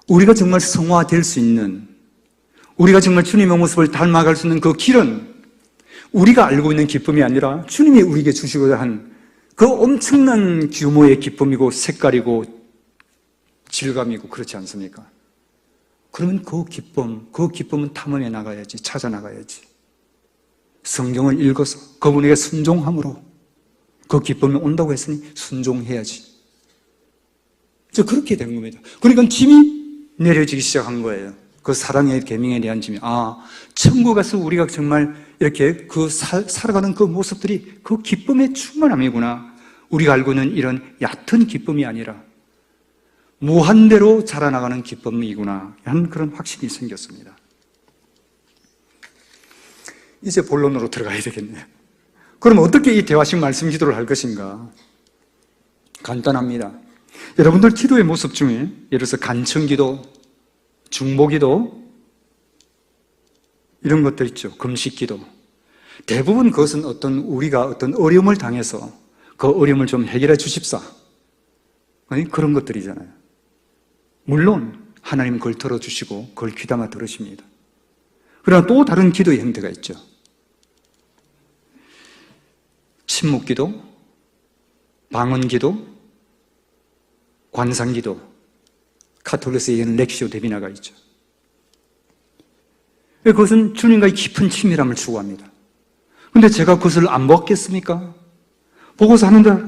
우리가 정말 성화될 수 있는, 우리가 정말 주님의 모습을 닮아갈 수 있는 그 길은 우리가 알고 있는 기쁨이 아니라 주님이 우리에게 주시고자 한 그 엄청난 규모의 기쁨이고 색깔이고 질감이고 그렇지 않습니까? 그러면 그 기쁨은 탐험해 나가야지, 찾아 나가야지. 성경을 읽어서 그분에게 순종함으로 그 기쁨이 온다고 했으니 순종해야지. 그렇게 된 겁니다. 그러니까 짐이 내려지기 시작한 거예요. 그 사랑의 계명에 대한 짐이. 아, 천국 가서 우리가 정말 이렇게 살아가는 그 모습들이 그 기쁨의 충만함이구나. 우리가 알고 있는 이런 얕은 기쁨이 아니라 무한대로 자라나가는 기쁨이구나 하는 그런 확신이 생겼습니다. 이제 본론으로 들어가야 되겠네요. 그럼 어떻게 이 대화식 말씀 기도를 할 것인가? 간단합니다. 여러분들 기도의 모습 중에 예를 들어서 간청기도, 중보기도 이런 것들 있죠. 금식기도. 대부분 그것은 우리가 어떤 어려움을 당해서 그 어려움을 좀 해결해 주십사. 그런 것들이잖아요. 물론 하나님은 그걸 들어주시고 그걸 귀담아 들으십니다. 그러나 또 다른 기도의 형태가 있죠. 침묵기도, 방언기도, 관상기도, 카톨릭에서 얘기하는 렉시오 데비나가 있죠. 그것은 주님과의 깊은 친밀함을 추구합니다. 근데 제가 그것을 안 보겠습니까? 보고서 하는데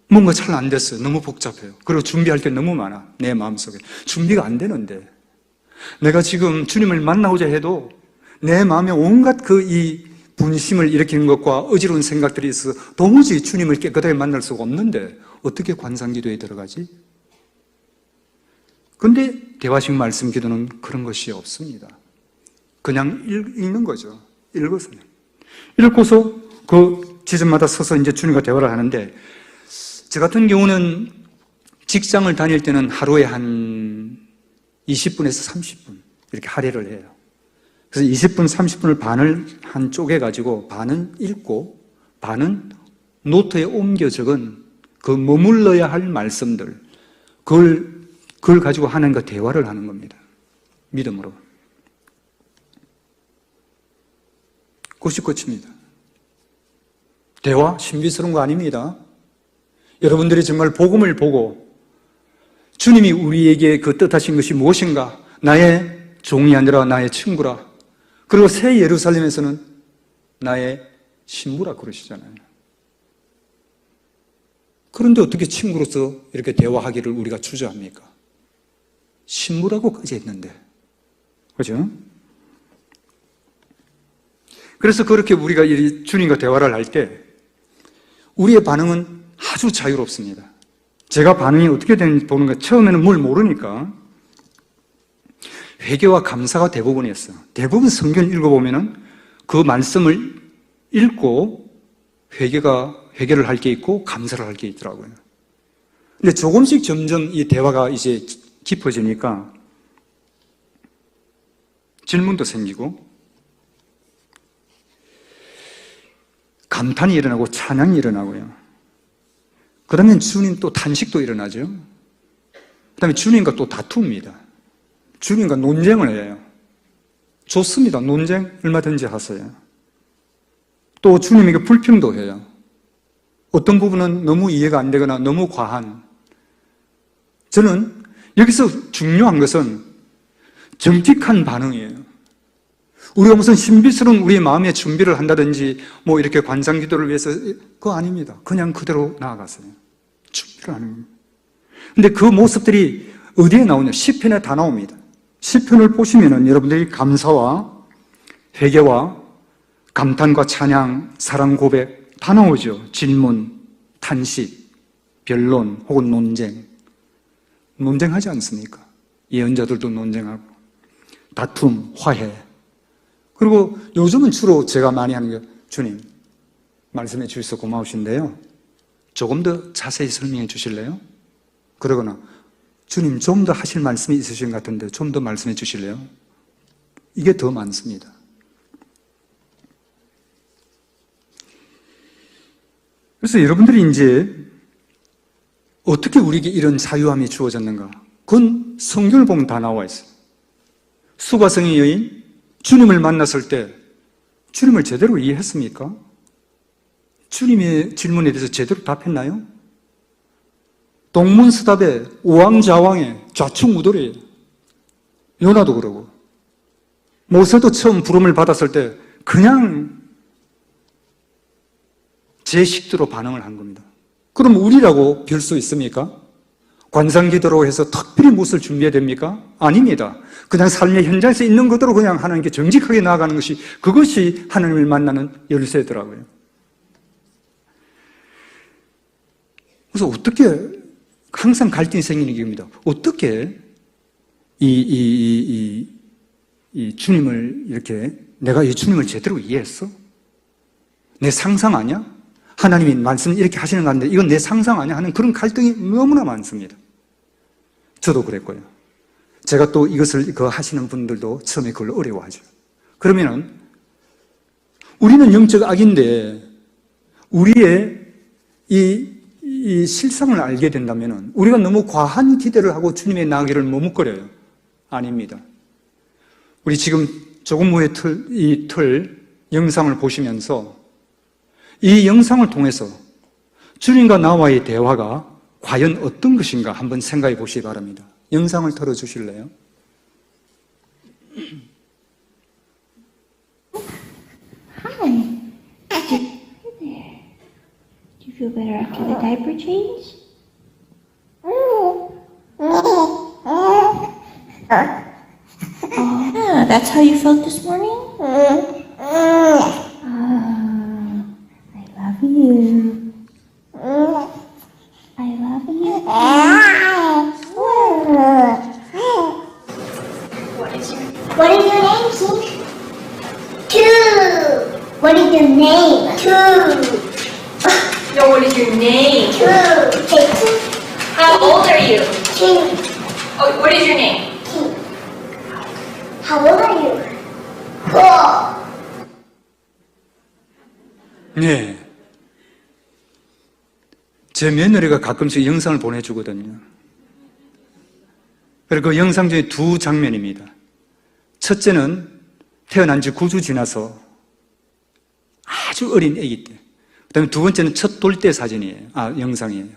뭔가 잘 안 됐어요. 너무 복잡해요. 그리고 준비할 게 너무 많아. 내 마음속에. 준비가 안 되는데. 내가 지금 주님을 만나고자 해도 내 마음에 온갖 이 분심을 일으키는 것과 어지러운 생각들이 있어서 도무지 주님을 깨끗하게 만날 수가 없는데 어떻게 관상기도에 들어가지? 근데 대화식 말씀 기도는 그런 것이 없습니다. 그냥 읽는 거죠. 읽어서요. 읽고서 그 지점마다 서서 이제 주님과 대화를 하는데, 저 같은 경우는 직장을 다닐 때는 하루에 한 20분에서 30분 이렇게 할애를 해요. 그래서 20분, 30분을 반을 한 쪼개가지고 반은 읽고 반은 노트에 옮겨 적은 그 머물러야 할 말씀들, 그걸 가지고 하나님과 대화를 하는 겁니다. 믿음으로. 그것이 끝입니다. 대화? 신비스러운 거 아닙니다. 여러분들이 정말 복음을 보고 주님이 우리에게 그 뜻하신 것이 무엇인가? 나의 종이 아니라 나의 친구라. 그리고 새 예루살렘에서는 나의 신부라 그러시잖아요. 그런데 어떻게 친구로서 이렇게 대화하기를 우리가 주저합니까? 신부라고까지 했는데. 그죠? 그래서 그렇게 우리가 주님과 대화를 할 때 우리의 반응은 아주 자유롭습니다. 제가 반응이 어떻게 되는지 보는 거예요. 처음에는 뭘 모르니까 회개와 감사가 대부분이었어요. 대부분 성경 읽어보면은 그 말씀을 읽고 회개를 할 게 있고 감사를 할 게 있더라고요. 근데 조금씩 점점 이 대화가 이제 깊어지니까 질문도 생기고 감탄이 일어나고 찬양이 일어나고요. 그 다음에 주님 또 탄식도 일어나죠. 그 다음에 주님과 또 다툽니다. 주님과 논쟁을 해요. 좋습니다. 논쟁 얼마든지 하세요. 또 주님에게 불평도 해요. 어떤 부분은 너무 이해가 안 되거나 너무 과한. 저는 여기서 중요한 것은 정직한 반응이에요. 우리가 무슨 신비스러운 우리의 마음의 준비를 한다든지 뭐 이렇게 관상 기도를 위해서 그거 아닙니다. 그냥 그대로 나아가세요. 준비를 하는 겁니다. 근데 그 모습들이 어디에 나오냐? 시편에 다 나옵니다. 시편을 보시면은 여러분들이 감사와 회개와 감탄과 찬양, 사랑 고백 다 나오죠. 질문, 탄식, 변론 혹은 논쟁. 논쟁하지 않습니까? 예언자들도 논쟁하고 다툼, 화해. 그리고 요즘은 주로 제가 많이 하는 게 주님, 말씀해 주셔서 고마우신데요. 조금 더 자세히 설명해 주실래요? 그러거나 주님 좀 더 하실 말씀이 있으신 것 같은데 좀 더 말씀해 주실래요? 이게 더 많습니다. 그래서 여러분들이 이제 어떻게 우리에게 이런 자유함이 주어졌는가? 그건 성경을 보면 다 나와 있어요. 수가성의 여인, 주님을 만났을 때 주님을 제대로 이해했습니까? 주님의 질문에 대해서 제대로 답했나요? 동문서답에 우왕좌왕에 좌충우돌이에요. 요나도 그러고 모세도 처음 부름을 받았을 때 그냥 제 식대로 반응을 한 겁니다. 그럼 우리라고 별 수 있습니까? 관상기도로 해서 특별히 무엇을 준비해야 됩니까? 아닙니다. 그냥 삶의 현장에서 있는 그대로 그냥 하나님께 정직하게 나아가는 것이, 그것이 하나님을 만나는 열쇠더라고요. 그래서 어떻게 항상 갈등이 생기는 겁니다. 어떻게 이 주님을 이렇게, 내가 이 주님을 제대로 이해했어? 내 상상 아니야? 하나님이 말씀을 이렇게 하시는 것 같은데 이건 내 상상 아니야? 하는 그런 갈등이 너무나 많습니다. 저도 그랬고요. 제가 또 이것을 하시는 분들도 처음에 그걸 어려워하죠. 그러면은 우리는 영적 악인데 우리의 이 실상을 알게 된다면은 우리가 너무 과한 기대를 하고 주님의 나아가기를 머뭇거려요. 아닙니다. 우리 지금 조금 후에 이 영상을 보시면서 이 영상을 통해서 주님과 나와의 대화가 과연 어떤 것인가 한번 생각해 보시기 바랍니다. 영상을 틀어주실래요? Hi. Hey there. Do you feel better after the diaper change? Oh, that's how you felt this morning? I love you. I love you. What is your name, King? Two. What is your name? Two. No, what is your name? Two. Say two. How old are you? King. Oh, what is your name? King. How old are you? Four. 네. 제 며느리가 가끔씩 영상을 보내주거든요. 그리고 그 영상 중에 두 장면입니다. 첫째는 태어난 지 9주 지나서 아주 어린 아기 때. 그 다음에 두 번째는 첫 돌 때 사진이에요. 영상이에요.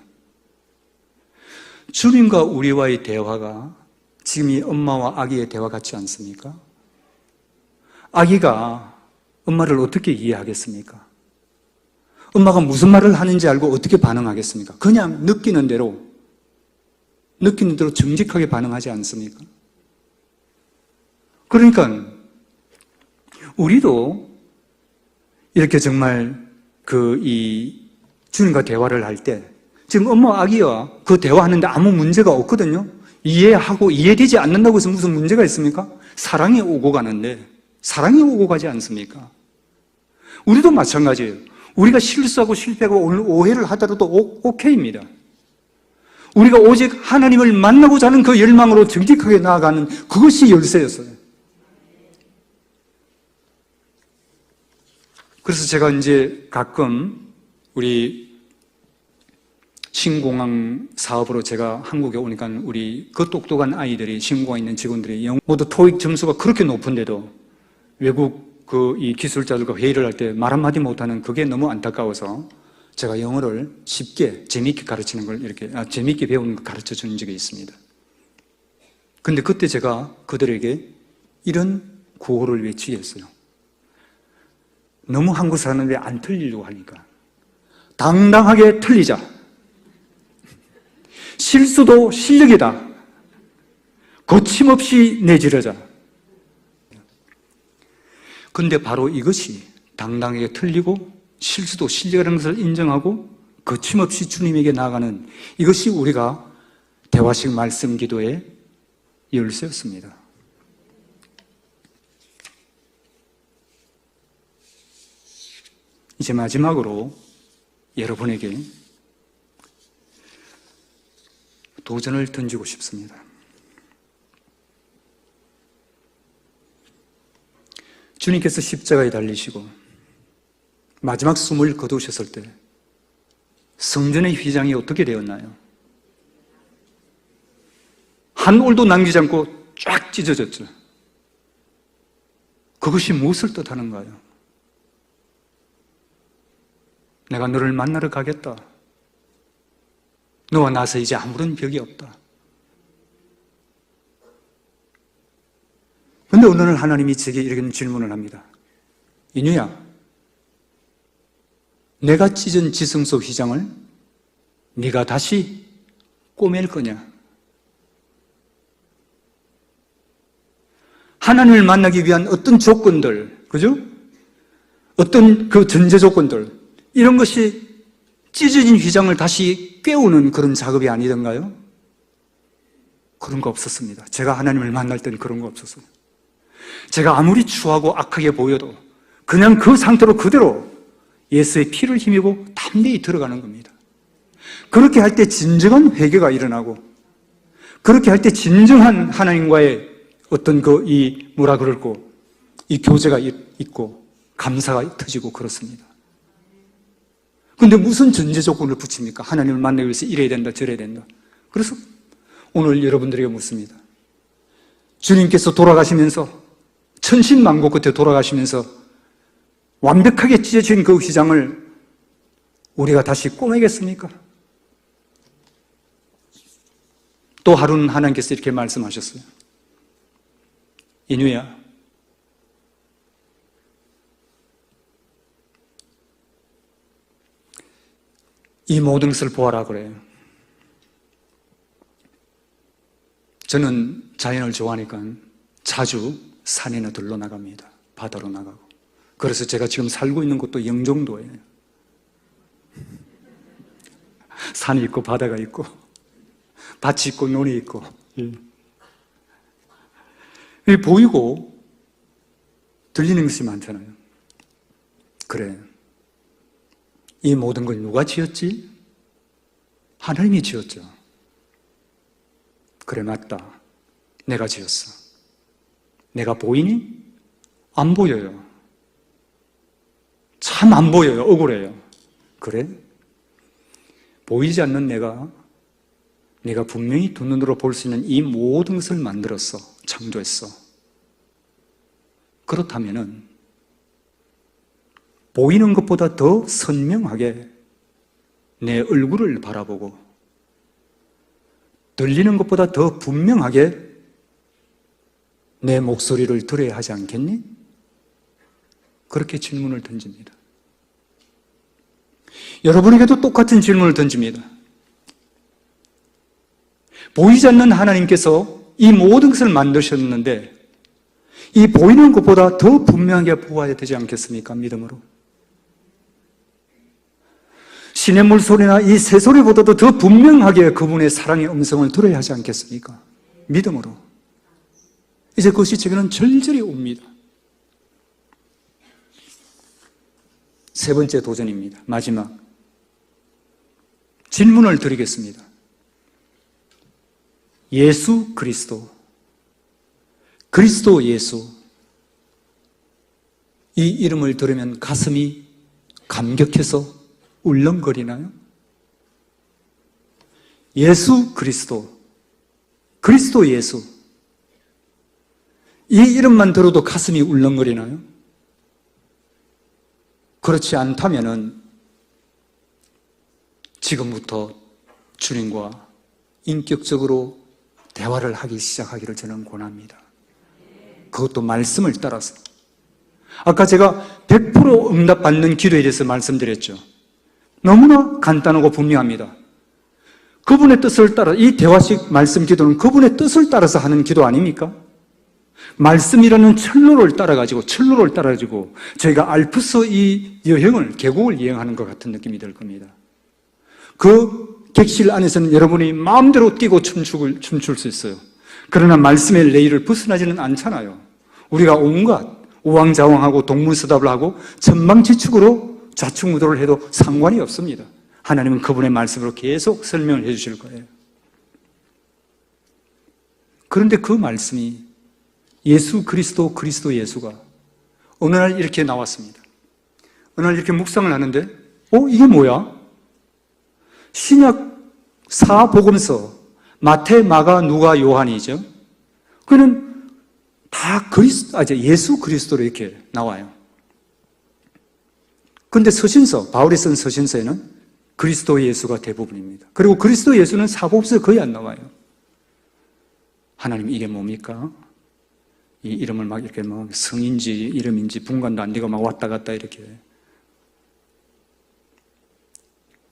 주님과 우리와의 대화가 지금 이 엄마와 아기의 대화 같지 않습니까? 아기가 엄마를 어떻게 이해하겠습니까? 엄마가 무슨 말을 하는지 알고 어떻게 반응하겠습니까? 그냥 느끼는 대로 정직하게 반응하지 않습니까? 그러니까 우리도 이렇게 정말 이 주님과 대화를 할 때 지금 엄마 아기와 그 대화하는데 아무 문제가 없거든요. 이해하고 이해되지 않는다고 해서 무슨 문제가 있습니까? 사랑이 오고 가는데 사랑이 오고 가지 않습니까? 우리도 마찬가지예요. 우리가 실수하고 실패하고 오늘 오해를 하더라도 오케이입니다. 우리가 오직 하나님을 만나고자 하는 그 열망으로 정직하게 나아가는 그것이 열쇠였어요. 그래서 제가 이제 가끔 우리 신공항 사업으로 제가 한국에 오니까 우리 그 똑똑한 아이들이, 신공항에 있는 직원들이 모두 토익 점수가 그렇게 높은데도 외국 이 기술자들과 회의를 할 때 말 한마디 못하는 그게 너무 안타까워서 제가 영어를 쉽게 재미있게 가르치는 걸 이렇게 재미있게 배우는 걸 가르쳐 주는 적이 있습니다. 근데 그때 제가 그들에게 이런 구호를 외치겠어요. 너무 한국 사람들이 안 틀리려고 하니까 당당하게 틀리자. 실수도 실력이다. 거침없이 내지르자. 근데 바로 이것이 당당하게 틀리고 실수도 실력이라는 것을 인정하고 거침없이 주님에게 나아가는 이것이 우리가 대화식 말씀 기도의 열쇠였습니다. 이제 마지막으로 여러분에게 도전을 던지고 싶습니다. 주님께서 십자가에 달리시고 마지막 숨을 거두셨을 때 성전의 휘장이 어떻게 되었나요? 한 올도 남기지 않고 쫙 찢어졌죠. 그것이 무엇을 뜻하는가요? 내가 너를 만나러 가겠다. 너와 나서 이제 아무런 벽이 없다. 그런데 어느 날 하나님이 제게 이런 질문을 합니다. 인유야, 내가 찢은 지성소 휘장을 네가 다시 꼬맬 거냐? 하나님을 만나기 위한 어떤 조건들, 그죠? 어떤 그 전제 조건들, 이런 것이 찢어진 휘장을 다시 꿰우는 그런 작업이 아니던가요? 그런 거 없었습니다. 제가 하나님을 만날 때는 그런 거 없었어요. 제가 아무리 추하고 악하게 보여도 그냥 그 상태로 그대로 예수의 피를 힘입고 담대히 들어가는 겁니다. 그렇게 할 때 진정한 회개가 일어나고, 그렇게 할 때 진정한 하나님과의 어떤 이 교제가 있고 감사가 터지고 그렇습니다. 그런데 무슨 전제 조건을 붙입니까? 하나님을 만나기 위해서 이래야 된다, 저래야 된다. 그래서 오늘 여러분들에게 묻습니다. 주님께서 돌아가시면서 천신만고 끝에 돌아가시면서 완벽하게 찢어진 그 휘장을 우리가 다시 꼬매겠습니까? 또 하루는 하나님께서 이렇게 말씀하셨어요. 인유야, 이 모든 것을 보아라 그래요. 저는 자연을 좋아하니까 자주 산이나 들러 나갑니다. 바다로 나가고. 그래서 제가 지금 살고 있는 곳도 영종도예요. 산이 있고 바다가 있고 밭이 있고 논이 있고 보이고 들리는 것이 많잖아요. 그래, 이 모든 걸 누가 지었지? 하나님이 지었죠. 그래, 맞다. 내가 지었어. 내가 보이니? 안 보여요. 참 안 보여요. 억울해요. 그래? 보이지 않는 내가 분명히 두 눈으로 볼 수 있는 이 모든 것을 만들었어. 창조했어. 그렇다면은 보이는 것보다 더 선명하게 내 얼굴을 바라보고 들리는 것보다 더 분명하게 내 목소리를 들어야 하지 않겠니? 그렇게 질문을 던집니다. 여러분에게도 똑같은 질문을 던집니다. 보이지 않는 하나님께서 이 모든 것을 만드셨는데 이 보이는 것보다 더 분명하게 보아야 되지 않겠습니까? 믿음으로. 시냇물 소리나 이 새소리보다도 더 분명하게 그분의 사랑의 음성을 들어야 하지 않겠습니까? 믿음으로. 이제 그것이 제게는 절절히 옵니다. 세 번째 도전입니다. 마지막. 질문을 드리겠습니다. 예수 그리스도, 그리스도 예수, 이 이름을 들으면 가슴이 감격해서 울렁거리나요? 예수 그리스도, 그리스도 예수, 이 이름만 들어도 가슴이 울렁거리나요? 그렇지 않다면은 지금부터 주님과 인격적으로 대화를 하기 시작하기를 저는 권합니다. 그것도 말씀을 따라서. 아까 제가 100% 응답받는 기도에 대해서 말씀드렸죠. 너무나 간단하고 분명합니다. 그분의 뜻을 따라, 이 대화식 말씀 기도는 그분의 뜻을 따라서 하는 기도 아닙니까? 말씀이라는 철로를 따라가지고 저희가 알프스 이 여행을, 계곡을 여행하는 것 같은 느낌이 들 겁니다. 그 객실 안에서는 여러분이 마음대로 뛰고 춤출 수 있어요. 그러나 말씀의 레일을 벗어나지는 않잖아요. 우리가 온갖 우왕좌왕하고 동문서답을 하고 천방지축으로 좌충우돌을 해도 상관이 없습니다. 하나님은 그분의 말씀으로 계속 설명을 해 주실 거예요. 그런데 그 말씀이 예수 그리스도 예수가 어느 날 이렇게 나왔습니다. 어느 날 이렇게 묵상을 하는데 이게 뭐야? 신약 4복음서 마태, 마가, 누가, 요한이죠. 그는 다 예수 그리스도로 이렇게 나와요. 그런데 서신서, 바울이 쓴 서신서에는 그리스도 예수가 대부분입니다. 그리고 그리스도 예수는 사복음서에 거의 안 나와요. 하나님 이게 뭡니까? 이 이름을 막 이렇게 뭐 성인지 이름인지 분간도 안 되고 막 왔다 갔다 이렇게.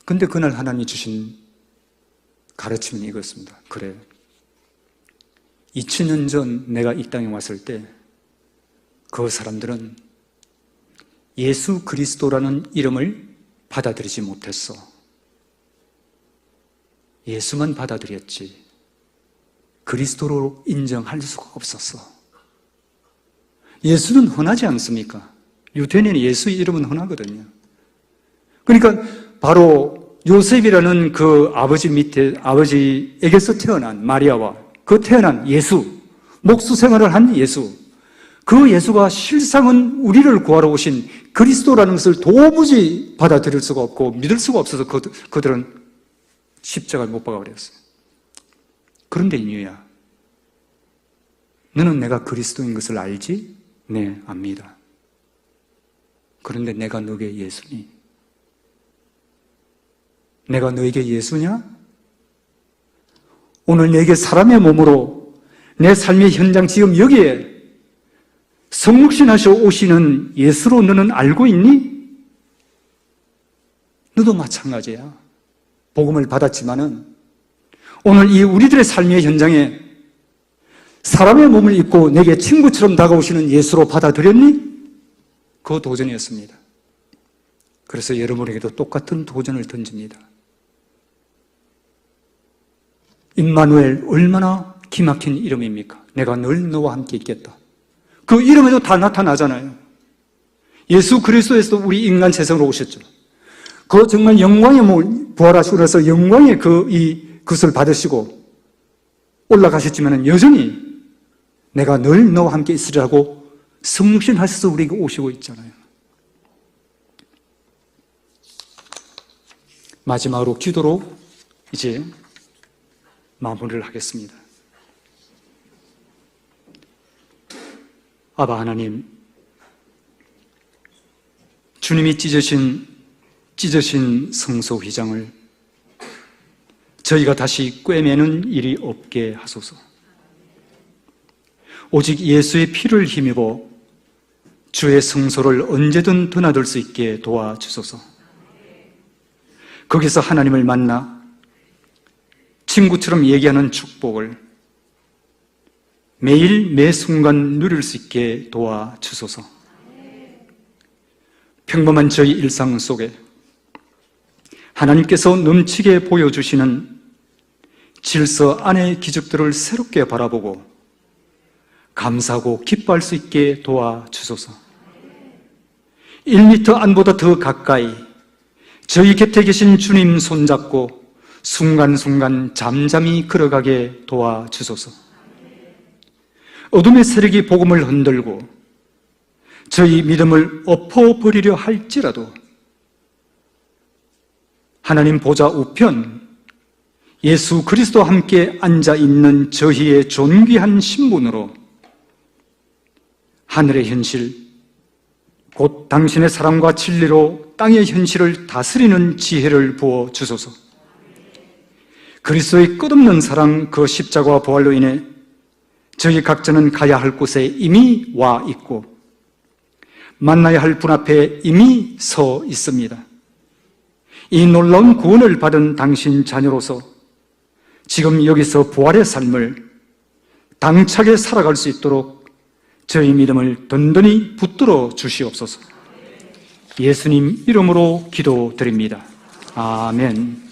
근데 그날 하나님이 주신 가르침은 이것입니다. 그래. 2000년 전 내가 이 땅에 왔을 때 그 사람들은 예수 그리스도라는 이름을 받아들이지 못했어. 예수만 받아들였지. 그리스도로 인정할 수가 없었어. 예수는 흔하지 않습니까? 유대인의 예수 이름은 흔하거든요. 그러니까 바로 요셉이라는 그 아버지에게서 태어난 마리아와 그 태어난 예수, 목수 생활을 한 예수, 그 예수가 실상은 우리를 구하러 오신 그리스도라는 것을 도무지 받아들일 수가 없고 믿을 수가 없어서 그들은 십자가를 못 박아버렸어요. 그런데 인유야, 너는 내가 그리스도인 것을 알지? 네, 압니다. 그런데 내가 너에게 예수니? 내가 너에게 예수냐? 오늘 내게 사람의 몸으로 내 삶의 현장 지금 여기에 성육신하셔 오시는 예수로 너는 알고 있니? 너도 마찬가지야. 복음을 받았지만은 오늘 이 우리들의 삶의 현장에 사람의 몸을 입고 내게 친구처럼 다가오시는 예수로 받아들였니? 그 도전이었습니다. 그래서 여러분에게도 똑같은 도전을 던집니다. 임마누엘, 얼마나 기막힌 이름입니까? 내가 늘 너와 함께 있겠다. 그 이름에도 다 나타나잖아요. 예수 그리스도에서 우리 인간 세상으로 오셨죠. 그 정말 영광의 몸을 부활하시고 나서 영광의 그것을 받으시고 올라가셨지만 여전히 내가 늘 너와 함께 있으리라고 성육신 하셔서 우리에게 오시고 있잖아요. 마지막으로 기도로 이제 마무리를 하겠습니다. 아바 하나님, 주님이 찢으신 성소 휘장을 저희가 다시 꿰매는 일이 없게 하소서. 오직 예수의 피를 힘입어 주의 성소를 언제든 드나들 수 있게 도와주소서. 거기서 하나님을 만나 친구처럼 얘기하는 축복을 매일 매 순간 누릴 수 있게 도와주소서. 평범한 저희 일상 속에 하나님께서 넘치게 보여주시는 질서 안의 기적들을 새롭게 바라보고 감사하고 기뻐할 수 있게 도와주소서. 1m 안보다 더 가까이 저희 곁에 계신 주님 손잡고 순간순간 잠잠히 걸어가게 도와주소서. 어둠의 세력이 복음을 흔들고 저희 믿음을 엎어버리려 할지라도 하나님 보좌 우편 예수 그리스도와 함께 앉아있는 저희의 존귀한 신분으로 하늘의 현실, 곧 당신의 사랑과 진리로 땅의 현실을 다스리는 지혜를 부어 주소서. 그리스도의 끝없는 사랑, 그 십자가와 부활로 인해 저희 각자는 가야 할 곳에 이미 와 있고 만나야 할 분 앞에 이미 서 있습니다. 이 놀라운 구원을 받은 당신 자녀로서 지금 여기서 부활의 삶을 당차게 살아갈 수 있도록 저희 믿음을 든든히 붙들어 주시옵소서. 예수님 이름으로 기도드립니다. 아멘.